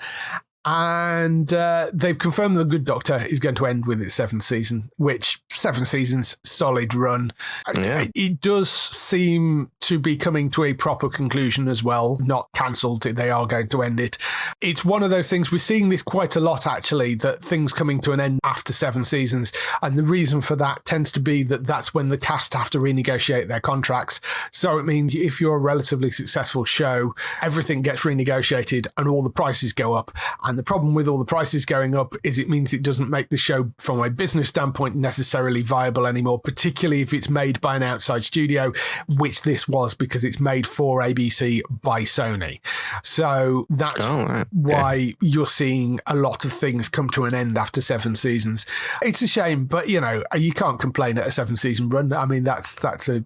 And they've confirmed The Good Doctor is going to end with its 7th season, which 7 seasons, solid run. Yeah. It does seem to be coming to a proper conclusion as well, not cancelled. They are going to end it. It's one of those things, we're seeing this quite a lot actually, that things coming to an end after 7 seasons. And the reason for that tends to be that that's when the cast have to renegotiate their contracts. So it means if you're a relatively successful show, everything gets renegotiated and all the prices go up. And the problem with all the prices going up is it means it doesn't make the show from a business standpoint necessarily viable anymore, particularly if it's made by an outside studio, which this was because it's made for ABC by Sony. So that's why you're seeing a lot of things come to an end after 7 seasons. It's a shame, but you can't complain at a 7-season run. I mean, that's a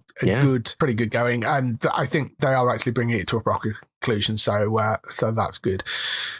pretty good going, and I think they are actually bringing it to a proper conclusion, so that's good.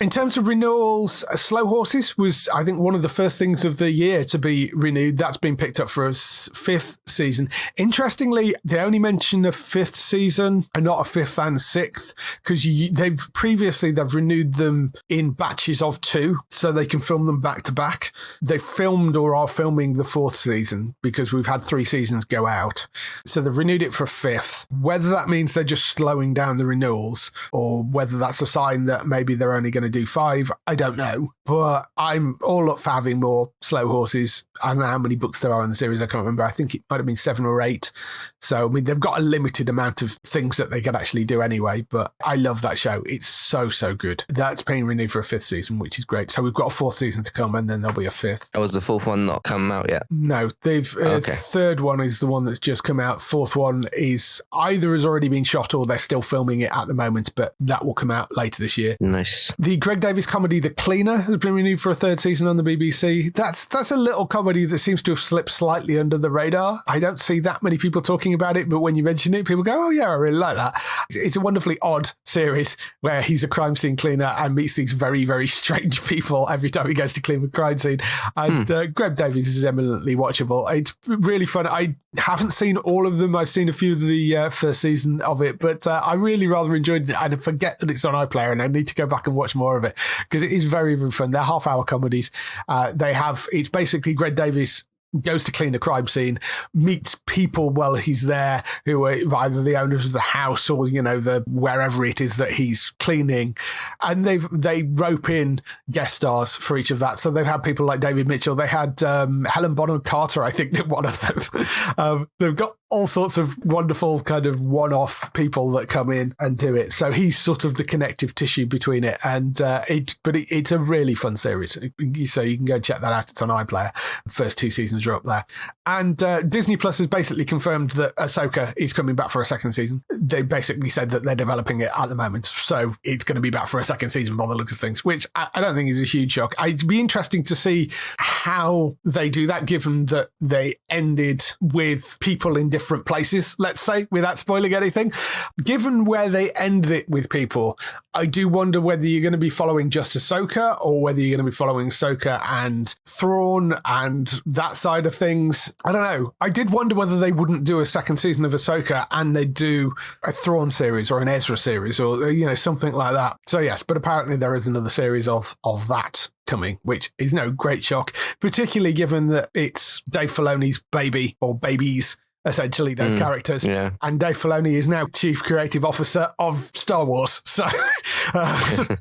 In terms of renewals, Slow Horses was, I think, one of the first things of the year to be renewed. That's been picked up for a 5th season. Interestingly, they only mention a 5th season and not a 5th and 6th because they've renewed them in batches of 2 so they can film them back to back. They filmed or are filming the 4th season because we've had 3 seasons go out, so they've renewed it for a 5th. Whether that means they're just slowing down the renewals or whether that's a sign that maybe they're only going to do 5, I don't know. But I'm all up for having more Slow Horses. I don't know how many books there are in the series. I can't remember. I think it might have been 7 or 8. So, I mean, they've got a limited amount of things that they can actually do anyway. But I love that show. It's so good. That's being renewed for a 5th season, which is great. So we've got a 4th season to come and then there'll be a 5th. Oh, was the 4th one not come out yet? No, they've 3rd one is the one that's just come out. 4th one is either has already been shot or they're still filming it at the moment. But but that will come out later this year. Nice. The Greg Davies comedy The Cleaner has been renewed for a third season on the BBC. That's a little comedy that seems to have slipped slightly under the radar. I don't see that many people talking about it, but when you mention it, people go, oh yeah, I really like that. It's a wonderfully odd series where he's a crime scene cleaner and meets these very, very strange people every time he goes to clean a crime scene. And Greg Davies is eminently watchable. It's really fun. I haven't seen all of them. I've seen a few of the first season of it, but I really rather enjoyed it. And I forget that it's on iPlayer, and I need to go back and watch more of it because it is very, very fun. They're half-hour comedies. It's basically Greg Davies goes to clean a crime scene, meets people while he's there who are either the owners of the house or, the wherever it is that he's cleaning. And they rope in guest stars for each of that. So they've had people like David Mitchell. They had Helen Bonham Carter, I think, did one of them. They've got all sorts of wonderful kind of one-off people that come in and do it. So he's sort of the connective tissue between it. And it's a really fun series. So you can go check that out. It's on iPlayer. The first 2 seasons are up there. And Disney Plus has basically confirmed that Ahsoka is coming back for a second season. They basically said that they're developing it at the moment. So it's going to be back for a second season by the looks of things, which I don't think is a huge shock. It'd be interesting to see how they do that, given that they ended with people in different places, let's say, without spoiling anything. Given where they ended it with people, I do wonder whether you're going to be following just Ahsoka or whether you're going to be following Ahsoka and Thrawn and that side of things. I don't know. I did wonder whether they wouldn't do a second season of Ahsoka and they'd do a Thrawn series or an Ezra series or, something like that. So yes, but apparently there is another series of that coming, which is no great shock, particularly given that it's Dave Filoni's baby or babies, essentially, those characters. Yeah. And Dave Filoni is now Chief Creative Officer of Star Wars. So, I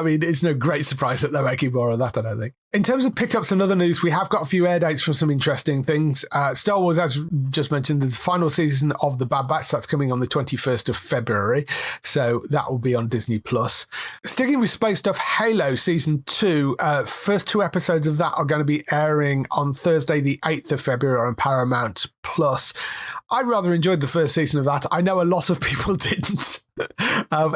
mean, it's no great surprise that they're making more of that, I don't think. In terms of pickups and other news, we have got a few air dates from some interesting things. Star Wars, as just mentioned, the final season of The Bad Batch, that's coming on the 21st of February. So that will be on Disney+. Sticking with space stuff, Halo Season 2, first 2 episodes of that are going to be airing on Thursday, the 8th of February on Paramount+. I rather enjoyed the first season of that. I know a lot of people didn't.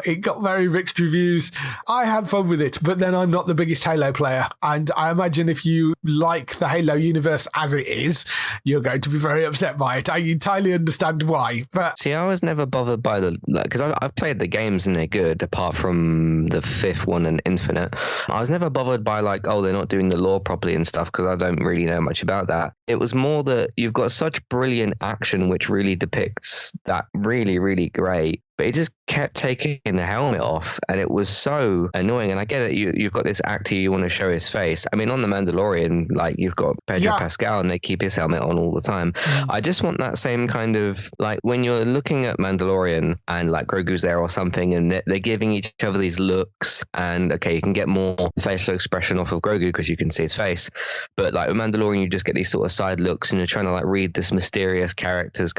It got very mixed reviews. I had fun with it, but then I'm not the biggest Halo player. And I imagine if you like the Halo universe as it is, you're going to be very upset by it. I entirely understand why. But see, I was never bothered by because I've played the games and they're good, apart from the 5th one and Infinite. I was never bothered by they're not doing the lore properly and stuff, because I don't really know much about that. It was more that you've got such brilliant action which really depicts that really, really great. But it just kept taking the helmet off, and it was so annoying. And I get it, you've got this actor, you want to show his face. I mean, on The Mandalorian, you've got Pedro Pascal, and they keep his helmet on all the time. I just want that same kind of, when you're looking at Mandalorian and Grogu's there or something, and they're giving each other these looks, and okay, you can get more facial expression off of Grogu because you can see his face. But with Mandalorian, you just get these sort of side looks, and you're trying to read this mysterious character's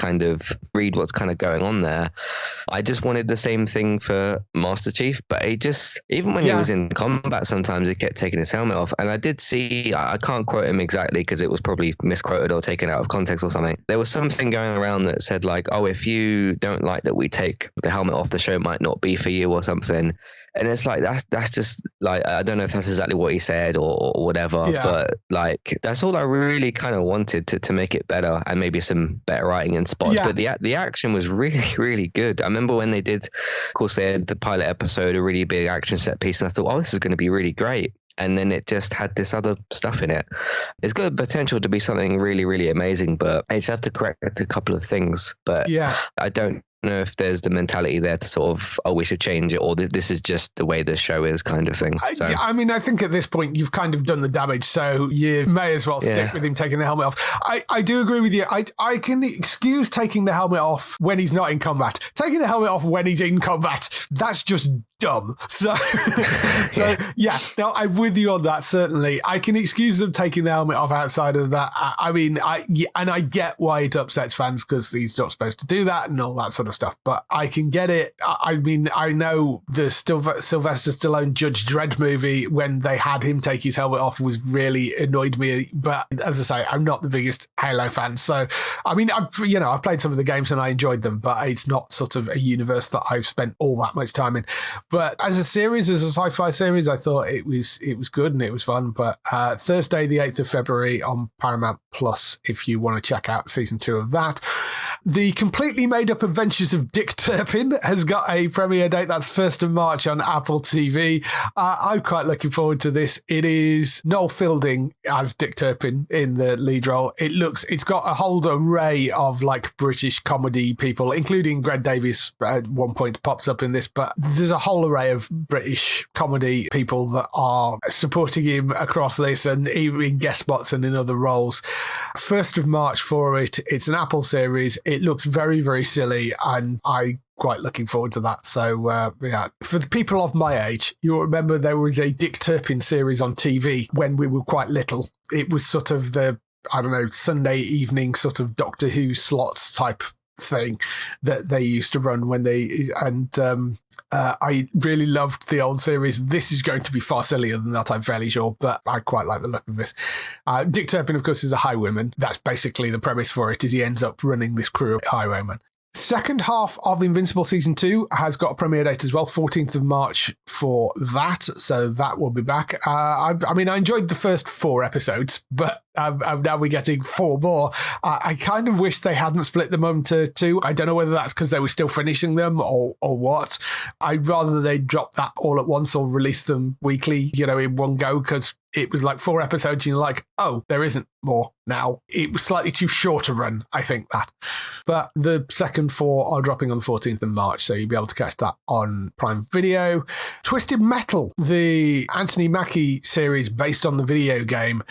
read what's kind of going on there. I just wanted the same thing for Master Chief, but even when he was in combat, sometimes he kept taking his helmet off. And I did see, I can't quote him exactly because it was probably misquoted or taken out of context or something. There was something going around that said if you don't like that we take the helmet off, the show might not be for you or something. And it's that's just I don't know if that's exactly what he said or whatever, but that's all I really kind of wanted to make it better, and maybe some better writing in spots. But the action was really, really good. I remember when they did, of course, they had the pilot episode, a really big action set piece, and I thought, this is going to be really great. And then it just had this other stuff in it. It's got the potential to be something really, really amazing, but I just have to correct a couple of things. But I don't know if there's the mentality there to sort of, we should change it, or this is just the way the show is, kind of thing. So. I mean, I think at this point you've kind of done the damage, so you may as well stick with him taking the helmet off. I do agree with you. I can excuse taking the helmet off when he's not in combat. Taking the helmet off when he's in combat, that's just dumb. So no, I'm with you on that, certainly. I can excuse them taking the helmet off outside of that. I mean, I get why it upsets fans, because he's not supposed to do that and all that sort of stuff, but I can get it. I mean, I know the Sylvester Stallone Judge Dredd movie, when they had him take his helmet off, was really annoyed me. But as I say, I'm not the biggest Halo fan. So, I mean, I've played some of the games and I enjoyed them, but it's not sort of a universe that I've spent all that much time in. But as a series, as a sci-fi series, I thought it was good and it was fun. But Thursday, the 8th of February on Paramount Plus, if you want to check out season 2 of that. The Completely Made Up Adventures of Dick Turpin has got a premiere date. That's 1st of March on Apple TV. I'm quite looking forward to this. It is Noel Fielding as Dick Turpin in the lead role. It's got a whole array of like British comedy people, including Greg Davies at one point pops up in this, but there's a whole array of British comedy people that are supporting him across this and even in guest spots and in other roles. 1st of March for it. It's an Apple series. It looks very, very silly, and I'm quite looking forward to that. So, yeah, for the people of my age, you'll remember there was a Dick Turpin series on TV when we were quite little. It was sort of the, I don't know, Sunday evening sort of Doctor Who slots type thing that they used to run when they, and I really loved the old series. This is going to be far sillier than that, I'm fairly sure, but I quite like the look of this. Dick Turpin, of course, is a highwayman. That's basically the premise for it, is he ends up running this crew of highwaymen. Second half of Invincible Season 2 has got a premiere date as well, 14th of March for that, so that will be back. I mean, I enjoyed the first 4 episodes, but now we're getting 4 more. I kind of wish they hadn't split them into 2. I don't know whether that's because they were still finishing them or what. I'd rather they drop that all at once or release them weekly, in one go, because it was like 4 episodes and you're like, oh, there isn't more now. It was slightly too short a run, I think, that. But the second 4 are dropping on the 14th of March, so you'll be able to catch that on Prime Video. Twisted Metal, the Anthony Mackie series based on the video game,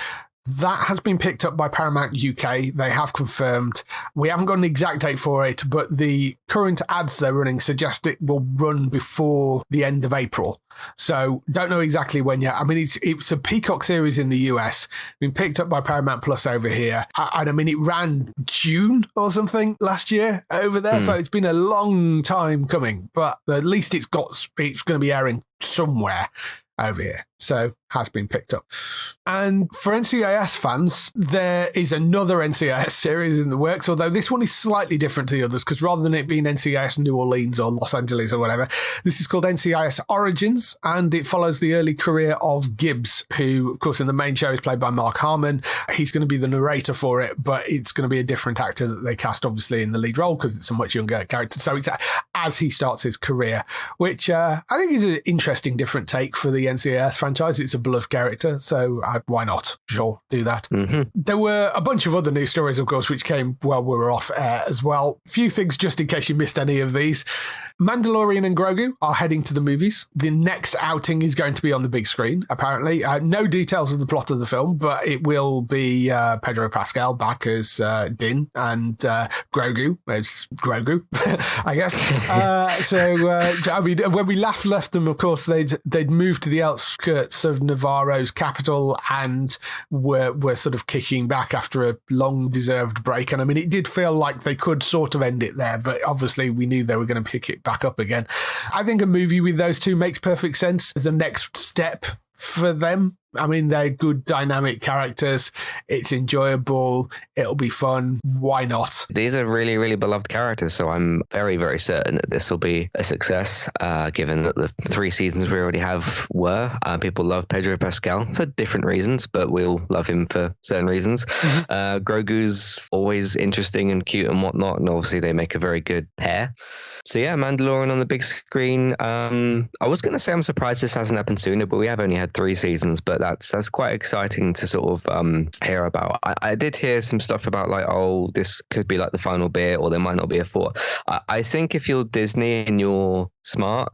that has been picked up by Paramount UK. They have confirmed. We haven't got an exact date for it, but the current ads they're running suggest it will run before the end of April. So don't know exactly when yet. I mean, it's a Peacock series in the US, been picked up by Paramount Plus over here. And I mean, it ran June or something last year over there. So it's been a long time coming, but at least it's going to be airing somewhere over here. So has been picked up. And for NCIS fans, there is another NCIS series in the works, although this one is slightly different to the others, because rather than it being NCIS New Orleans or Los Angeles or whatever, this is called NCIS Origins, and it follows the early career of Gibbs, who, of course, in the main show is played by Mark Harmon. He's going to be the narrator for it, but it's going to be a different actor that they cast, obviously, in the lead role, because it's a much younger character. So it's as he starts his career, which I think is an interesting, different take for the NCIS franchise. It's a beloved character, so why not? Sure, do that. There were a bunch of other news stories, of course, which came while we were off air as well. Few things just in case you missed any of these. Mandalorian and Grogu are heading to the movies. The next outing is going to be on the big screen, apparently. No details of the plot of the film, but it will be Pedro Pascal back as Din and Grogu as Grogu, I guess. I mean, when we left them, of course, they'd moved to the outskirts of Navarro's capital and were sort of kicking back after a long-deserved break. And I mean, it did feel like they could sort of end it there, but obviously we knew they were going to pick it back up again. I think a movie with those two makes perfect sense as a next step for them. I mean, they're good dynamic characters. It's enjoyable. It'll be fun. Why not? These are really, really beloved characters, so I'm very, very certain that this will be a success, given that the 3 seasons we already have were. People love Pedro Pascal for different reasons, but we'll love him for certain reasons. Grogu's always interesting and cute and whatnot, and obviously they make a very good pair. So yeah, Mandalorian on the big screen. I was going to say I'm surprised this hasn't happened sooner, but we have only had 3 seasons, but that's quite exciting to sort of hear about. I did hear some stuff about like, oh, this could be like the final bit, or there might not be a 4. I think if you're Disney and you're smart,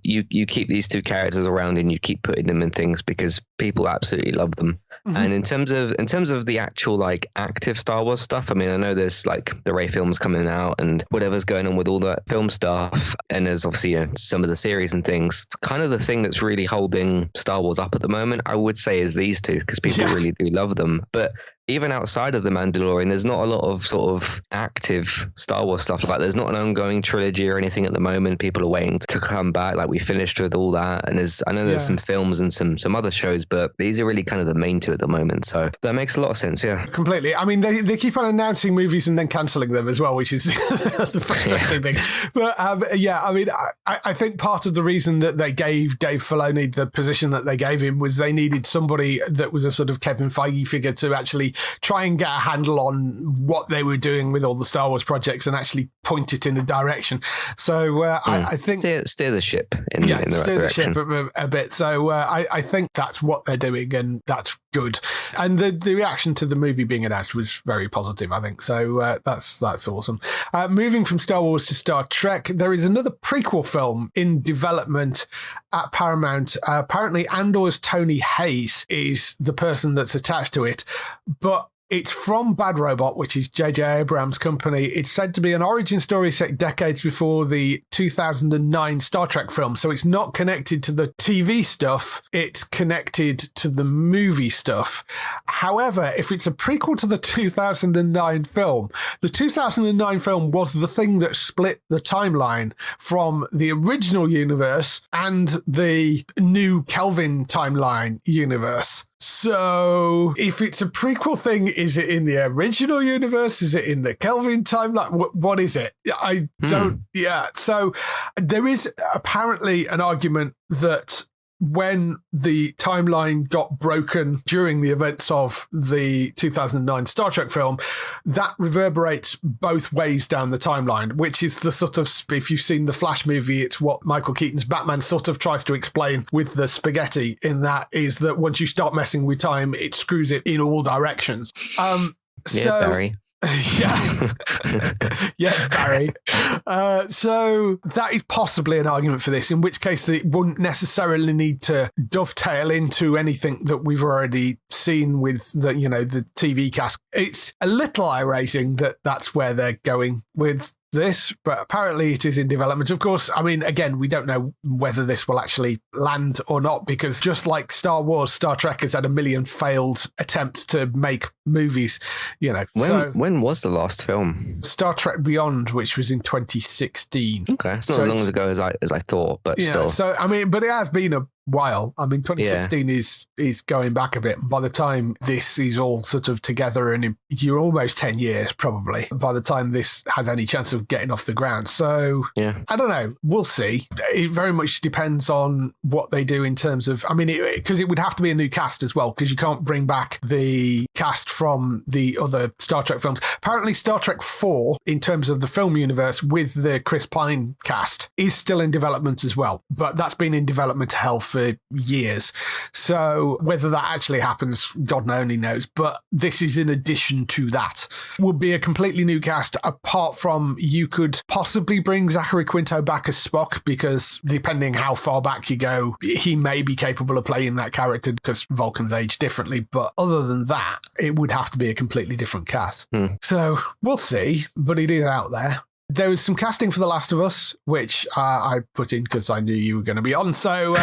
you keep these 2 characters around and you keep putting them in things because people absolutely love them. And in terms of the actual like active Star Wars stuff, I mean, I know there's like the Rey films coming out and whatever's going on with all that film stuff, and there's obviously some of the series and things. Kind of the thing that's really holding Star Wars up at the moment, I would say, is these 2, because people really do love them. But even outside of the Mandalorian, there's not a lot of sort of active Star Wars stuff. Like, there's not an ongoing trilogy or anything at the moment. People are waiting to come back. Like, we finished with all that, and I know there's some films and some other shows, but these are really kind of the main two at the moment. So that makes a lot of sense. Yeah, completely. I mean, they keep on announcing movies and then cancelling them as well, which is the frustrating thing. But I mean, I think part of the reason that they gave Dave Filoni the position that they gave him was they needed somebody that was a sort of Kevin Feige figure to actually try and get a handle on what they were doing with all the Star Wars projects and actually point it in the direction. So I think steer the ship in the right direction. The ship a bit. So I think that's what they're doing, and that's good. And the reaction to the movie being announced was very positive, I think. So that's awesome. Moving from Star Wars to Star Trek, there is another prequel film in development at Paramount. Apparently, Andor's Tony Hayes is the person that's attached to it, but it's from Bad Robot, which is J.J. Abrams' company. It's said to be an origin story set decades before the 2009 Star Trek film. So it's not connected to the TV stuff. It's connected to the movie stuff. However, if it's a prequel to the 2009 film, the 2009 film was the thing that split the timeline from the original universe and the new Kelvin timeline universe. So if it's a prequel thing, is it in the original universe? Is it in the Kelvin timeline? What is it? I don't. Yeah. So there is apparently an argument that when the timeline got broken during the events of the 2009 Star Trek film, that reverberates both ways down the timeline, which is the sort of, if you've seen the Flash movie, it's what Michael Keaton's Batman sort of tries to explain with the spaghetti, in that is that once you start messing with time, it screws it in all directions. Barry. Yeah, Barry. So that is possibly an argument for this, in which case it wouldn't necessarily need to dovetail into anything that we've already seen with the TV cast. It's a little eye-raising that that's where they're going with this, but apparently it is in development. Of course, I mean, again, we don't know whether this will actually land or not, because just like Star Wars, Star Trek has had a million failed attempts to make movies, When was the last film? Star Trek Beyond, which was in 2016. Okay, it's not as long ago as I thought, but still. So, I mean, but it has been a while. I mean, 2016 is going back a bit. By the time this is all sort of together, and you're almost 10 years probably by the time this has any chance of getting off the ground. So I don't know. We'll see. It very much depends on what they do in terms of, I mean, because it would have to be a new cast as well, because you can't bring back the cast from the other Star Trek films. Apparently Star Trek 4, in terms of the film universe with the Chris Pine cast, is still in development as well, but that's been in development hell for years. So whether that actually happens, God only knows. But this is in addition to that. Would be a completely new cast, apart from you could possibly bring Zachary Quinto back as Spock, because depending how far back you go, he may be capable of playing that character because Vulcans age differently. But other than that, it would have to be a completely different cast. So we'll see, but it is out there. There was some casting for The Last of Us, which I put in because I knew you were going to be on. So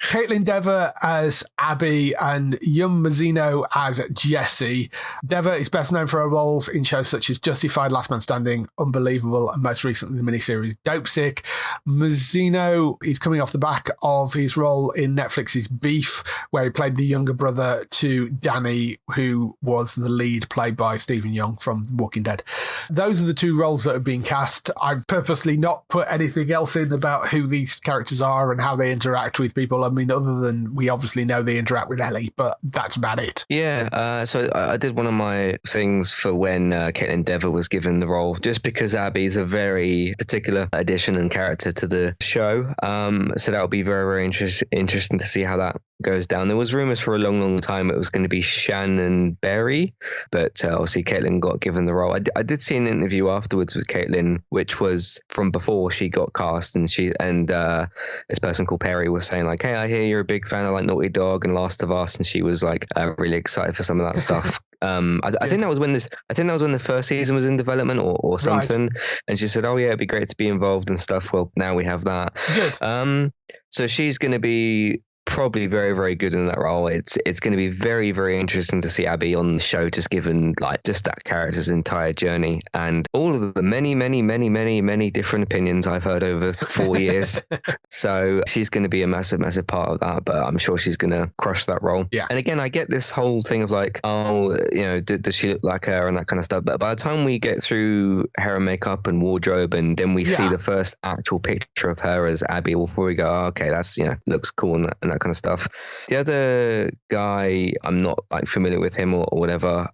Caitlin Dever as Abby and Yum Mazzino as Jesse. Dever is best known for her roles in shows such as Justified, Last Man Standing, Unbelievable, and most recently the miniseries Dopesick. Mazzino is coming off the back of his role in Netflix's Beef, where he played the younger brother to Danny, who was the lead, played by Stephen Young from The Walking Dead. Those are the two roles that have been cast. I've purposely not put anything else in about who these characters are and how they interact with people. I mean, other than we obviously know they interact with Ellie, but that's about it. Yeah, so I did one of my things for when Caitlin Dever was given the role, just because Abby's a very particular addition and character to the show. So that'll be very, very interesting to see how that goes down. There was rumors for a long, long time it was going to be Shannon Berry, but obviously Caitlin got given the role. I did see an interview afterwards with Caitlin, which was from before she got cast, and this person called Perry was saying like, "Hey, I hear you're a big fan of like Naughty Dog and Last of Us," and she was like really excited for some of that stuff. I think that was when the first season was in development or something, right. And she said, "Oh yeah, it'd be great to be involved and stuff." Well, now we have that. Good. So she's going to be probably very, very good in that role. It's going to be very, very interesting to see Abby on the show, just given like just that character's entire journey and all of the many, many, many, many, many different opinions I've heard over 4 years. So she's going to be a massive, massive part of that, but I'm sure she's going to crush that role. Yeah. And again, I get this whole thing of like, oh, you know, does she look like her and that kind of stuff. But by the time we get through hair and makeup and wardrobe, and then we see the first actual picture of her as Abby, before we go, oh, okay, that's, you know, looks cool and that kind of stuff. The other guy, I'm not like familiar with him or whatever,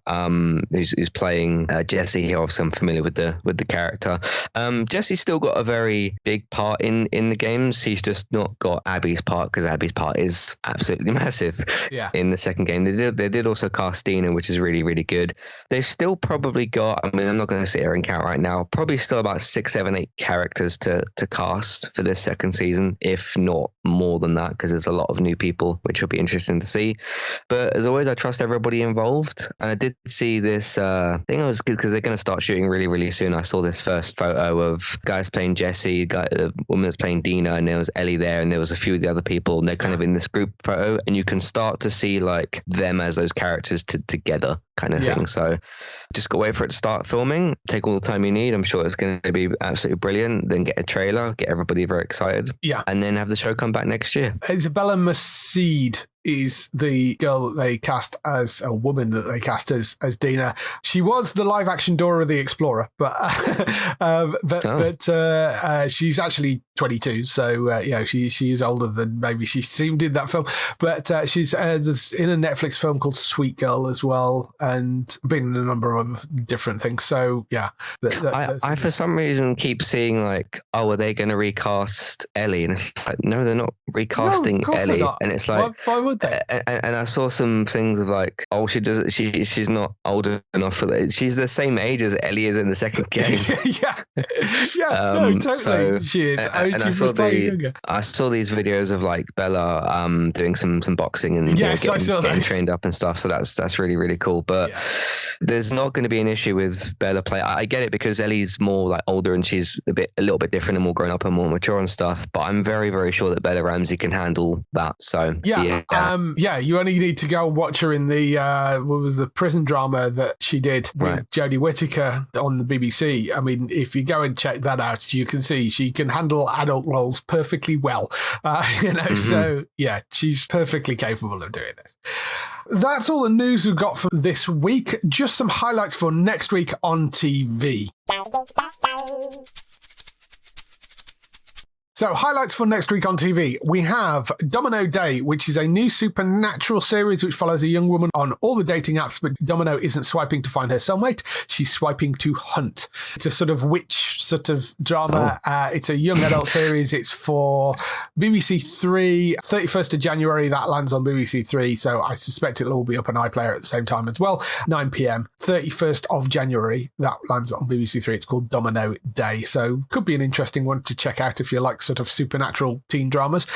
who's playing Jesse here. Obviously, I'm familiar with the character. Jesse's still got a very big part in the games. He's just not got Abby's part, because Abby's part is absolutely massive in the second game. They did also cast Dina, which is really, really good. They've still probably got, I mean, I'm not going to sit here and count right now, probably still about 6, 7, 8 characters to cast for this second season, if not more than that, because there's a lot of new people, which will be interesting to see. But as always, I trust everybody involved. And I did see this, I think it was good because they're going to start shooting really, really soon. I saw this first photo of guys playing Jesse, the woman that's playing Dina, and there was Ellie there, and there was a few of the other people, and they're kind of in this group photo, and you can start to see like them as those characters together kind of thing. So just got to wait for it to start filming, take all the time you need. I'm sure it's going to be absolutely brilliant. Then get a trailer, get everybody very excited, and then have the show come back next year. Isabella Maceed is the girl that they cast as a woman that they cast as Dina. She was the live action Dora the Explorer, but she's actually 22, so she is older than maybe she seemed in that film. But she's in a Netflix film called Sweet Girl as well, and been in a number of other different things. So I for some reason keep seeing like, oh, are they going to recast Ellie? And it's like, no, they're not recasting Ellie. And it's like, why would they? And I saw some things of like, oh, she's not old enough for that. She's the same age as Ellie is in the second game. No, totally. So, she is. And I saw these videos of like Bella doing some boxing and getting trained up and stuff. So that's really, really cool. But there's not going to be an issue with Bella play. I get it because Ellie's more like older and she's a little bit different and more grown up and more mature and stuff. But I'm very, very sure that Bella Ramsey can handle that. So you only need to go and watch her in the what was the prison drama that she did with Jodie Whittaker on the BBC. I mean, if you go and check that out, you can see she can handle adult roles perfectly well. So she's perfectly capable of doing this. That's all the news we've got for this week. Just some highlights for next week on TV. So, highlights for next week on TV. We have Domino Day, which is a new supernatural series which follows a young woman on all the dating apps, but Domino isn't swiping to find her soulmate. She's swiping to hunt. It's a sort of witch sort of drama. It's a young adult series. It's for BBC 3, 31st of January. That lands on BBC 3, so I suspect it'll all be up on iPlayer at the same time as well. 9 p.m, 31st of January. That lands on BBC 3. It's called Domino Day, so could be an interesting one to check out if you like sort of supernatural teen dramas.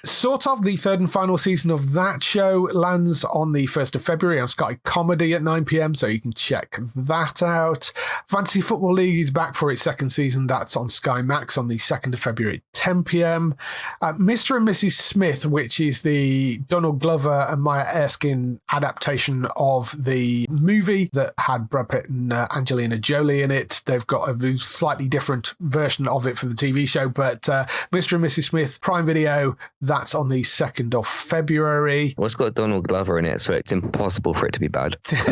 Sort of the third and final season of that show lands on the 1st of February on Sky Comedy at 9 p.m, so you can check that out. Fantasy Football League is back for its second season. That's on Sky Max on the 2nd of February at 10 p.m. Mr. and Mrs. Smith, which is the Donald Glover and Maya Erskine adaptation of the movie that had Brad Pitt and Angelina Jolie in it. They've got a slightly different version of it for the TV show, but Mr. and Mrs. Smith, Prime Video, that's on the 2nd of February. Well, it's got Donald Glover in it, so it's impossible for it to be bad. So,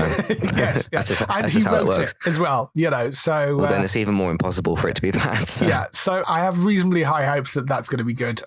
yes. That's just and that's he just how it wrote works. it as well, so... Well, then it's even more impossible for it to be bad. So. Yeah, so I have reasonably high hopes that that's going to be good.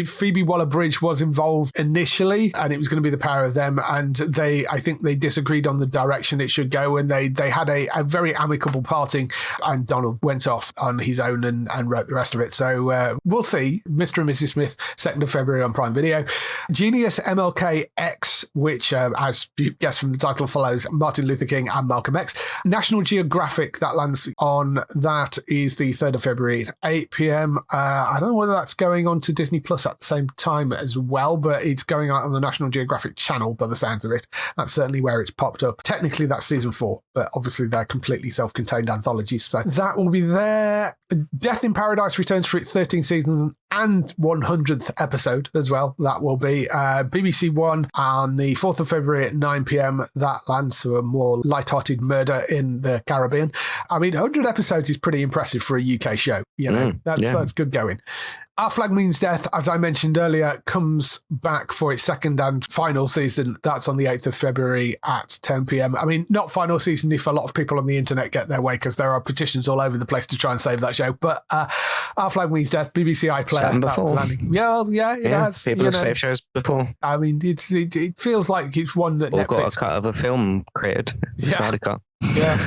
Phoebe Waller-Bridge was involved initially, and it was going to be the pair of them, and I think they disagreed on the direction it should go, and they had a very amicable parting, and Donald went off on his own and wrote the rest of it. So we'll see. Mr. and Mrs. Smith, 2nd of February on Prime Video. Genius MLK X, which, as you guessed from the title, follows Martin Luther King and Malcolm X. National Geographic, that lands on, that is the 3rd of February at 8 p.m. I don't know whether that's going on to Disney Plus at the same time as well, but it's going out on the National Geographic channel by the sounds of it. That's certainly where it's popped up. Technically, that's season 4, but obviously they're completely self-contained anthologies, so that will be there. Death in Paradise returns for its 13th season and 100th episode as well. That will be BBC One on the 4th of February at 9 p.m. That lands to a more light-hearted murder in the Caribbean. I mean, 100 episodes is pretty impressive for a UK show. You know, that's good going. Our Flag Means Death, as I mentioned earlier, comes back for its second and final season. That's on the 8th of February at 10 p.m. I mean, not final season if a lot of people on the internet get their way, because there are petitions all over the place to try and save that show. But Our Flag Means Death, BBC iPlayer. Before. It has. People have saved shows before. I mean, it feels like it's one that or Netflix got a cut of a film created. Snyder cut. Yeah,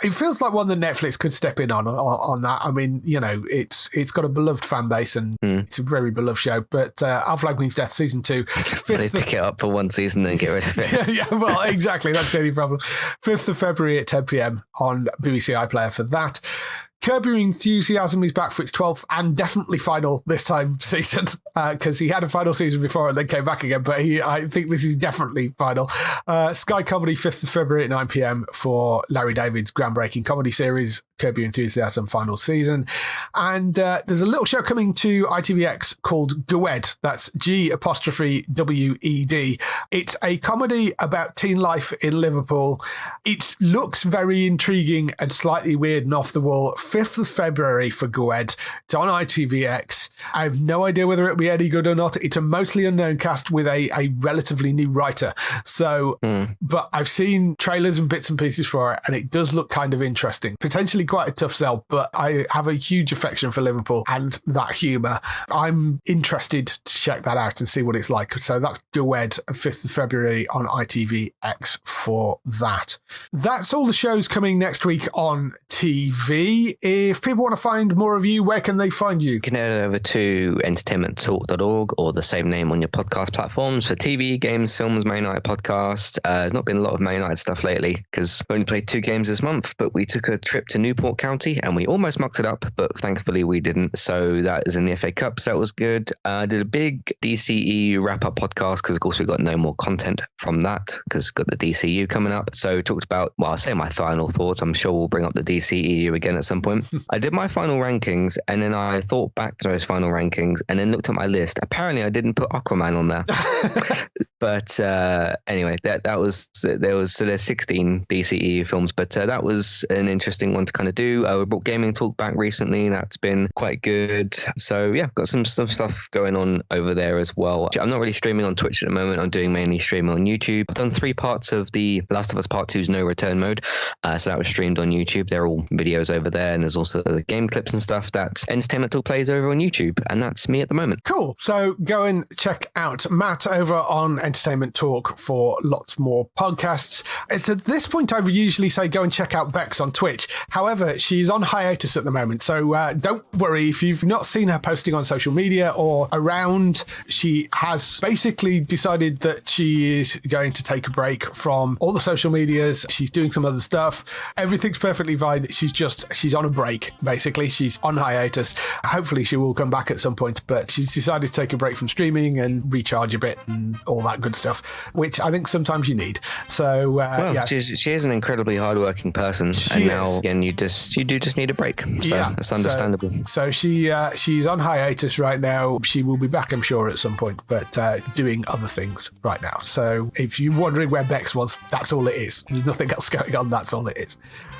it feels like one that Netflix could step in on that. I mean, you know, it's got a beloved fan base and it's a very beloved show. But Our Flag Means Death season 2, they pick it up for one season and get rid of it. Yeah, well, exactly. That's the only problem. 5th of February at 10 p.m. on BBC iPlayer for that. Curb Your Enthusiasm is back for its 12th and definitely final this time season, because he had a final season before and then came back again, but I think this is definitely final. Sky Comedy, 5th of February at 9 p.m. for Larry David's groundbreaking comedy series, Curb Your Enthusiasm final season. And there's a little show coming to ITVX called Gwed. That's G''WED. It's a comedy about teen life in Liverpool. It looks very intriguing and slightly weird and off the wall. 5th of February for Gwed. It's on ITVX. I have no idea whether it'll be any good or not. It's a mostly unknown cast with a relatively new writer. So, but I've seen trailers and bits and pieces for it, and it does look kind of interesting. Potentially quite a tough sell, but I have a huge affection for Liverpool and that humour. I'm interested to check that out and see what it's like. So that's Gwed, 5th of February on ITVX for that. That's all the shows coming next week on TV. If people want to find more of you, where can they find you? You can head over to entertainmenttalk.org or the same name on your podcast platforms for TV, games, films, Man United podcast. There's not been a lot of Man United stuff lately because we only played 2 games this month, but we took a trip to Newport County and we almost mucked it up, but thankfully we didn't. So that is in the FA Cup, so that was good. I did a big DCEU wrap-up podcast because, of course, we got no more content from that because we've got the DCU coming up. So talked about, well, I'll say my final thoughts. I'm sure we'll bring up the DCEU again at some point. I did my final rankings and then I thought back to those final rankings and then looked at my list. Apparently I didn't put Aquaman on there. But anyway, there was 16 DCEU films, but that was an interesting one to kind of do. We brought Gaming Talk back recently. That's been quite good. So yeah, got some stuff going on over there as well. I'm not really streaming on Twitch at the moment. I'm doing mainly streaming on YouTube. I've done 3 parts of the Last of Us Part 2's No Return mode. So that was streamed on YouTube. They're all videos over there. And there's also the game clips and stuff that Entertainment Talk plays over on YouTube. And that's me at the moment. Cool. So go and check out Matt over on Entertainment Talk for lots more podcasts. It's at this point I would usually say go and check out Bex on Twitch. However, she's on hiatus at the moment. So don't worry if you've not seen her posting on social media or around. She has basically decided that she is going to take a break from all the social medias. She's doing some other stuff. Everything's perfectly fine. She's on a break, basically. She's on hiatus. Hopefully she will come back at some point, but she's decided to take a break from streaming and recharge a bit and all that good stuff, which I think sometimes you need. So, yeah. She is an incredibly hardworking person. Now, again, you do just need a break. So yeah, it's understandable. So she's on hiatus right now. She will be back, I'm sure, at some point, but doing other things right now. So if you're wondering where Bex was, that's all it is. There's nothing else going on. That's all it is.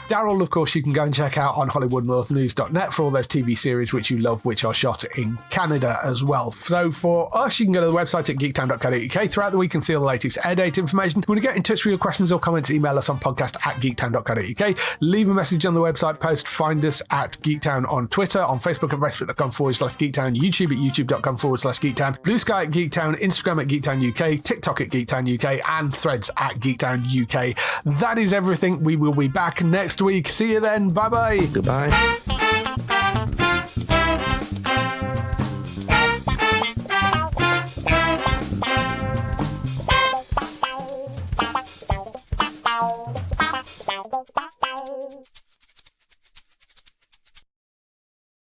Daryl, of course, you can go and check out on HollywoodNorthNews.net for all those TV series which you love, which are shot in Canada as well. So for us, you can go to the website at geektown.co.uk throughout the week and see all the latest air date information. If you want to get in touch with your questions or comments, email us on podcast@geektown.co.uk. Leave a message on the website post. Find us at Geektown on Twitter, on Facebook at facebook.com/Geektown, YouTube at youtube.com/Geektown, Blue Sky at Geektown, Instagram at Geektown UK, TikTok at Geektown UK, and Threads at Geektown UK. That is everything. We will be back next week. See you then. Bye-bye. Goodbye.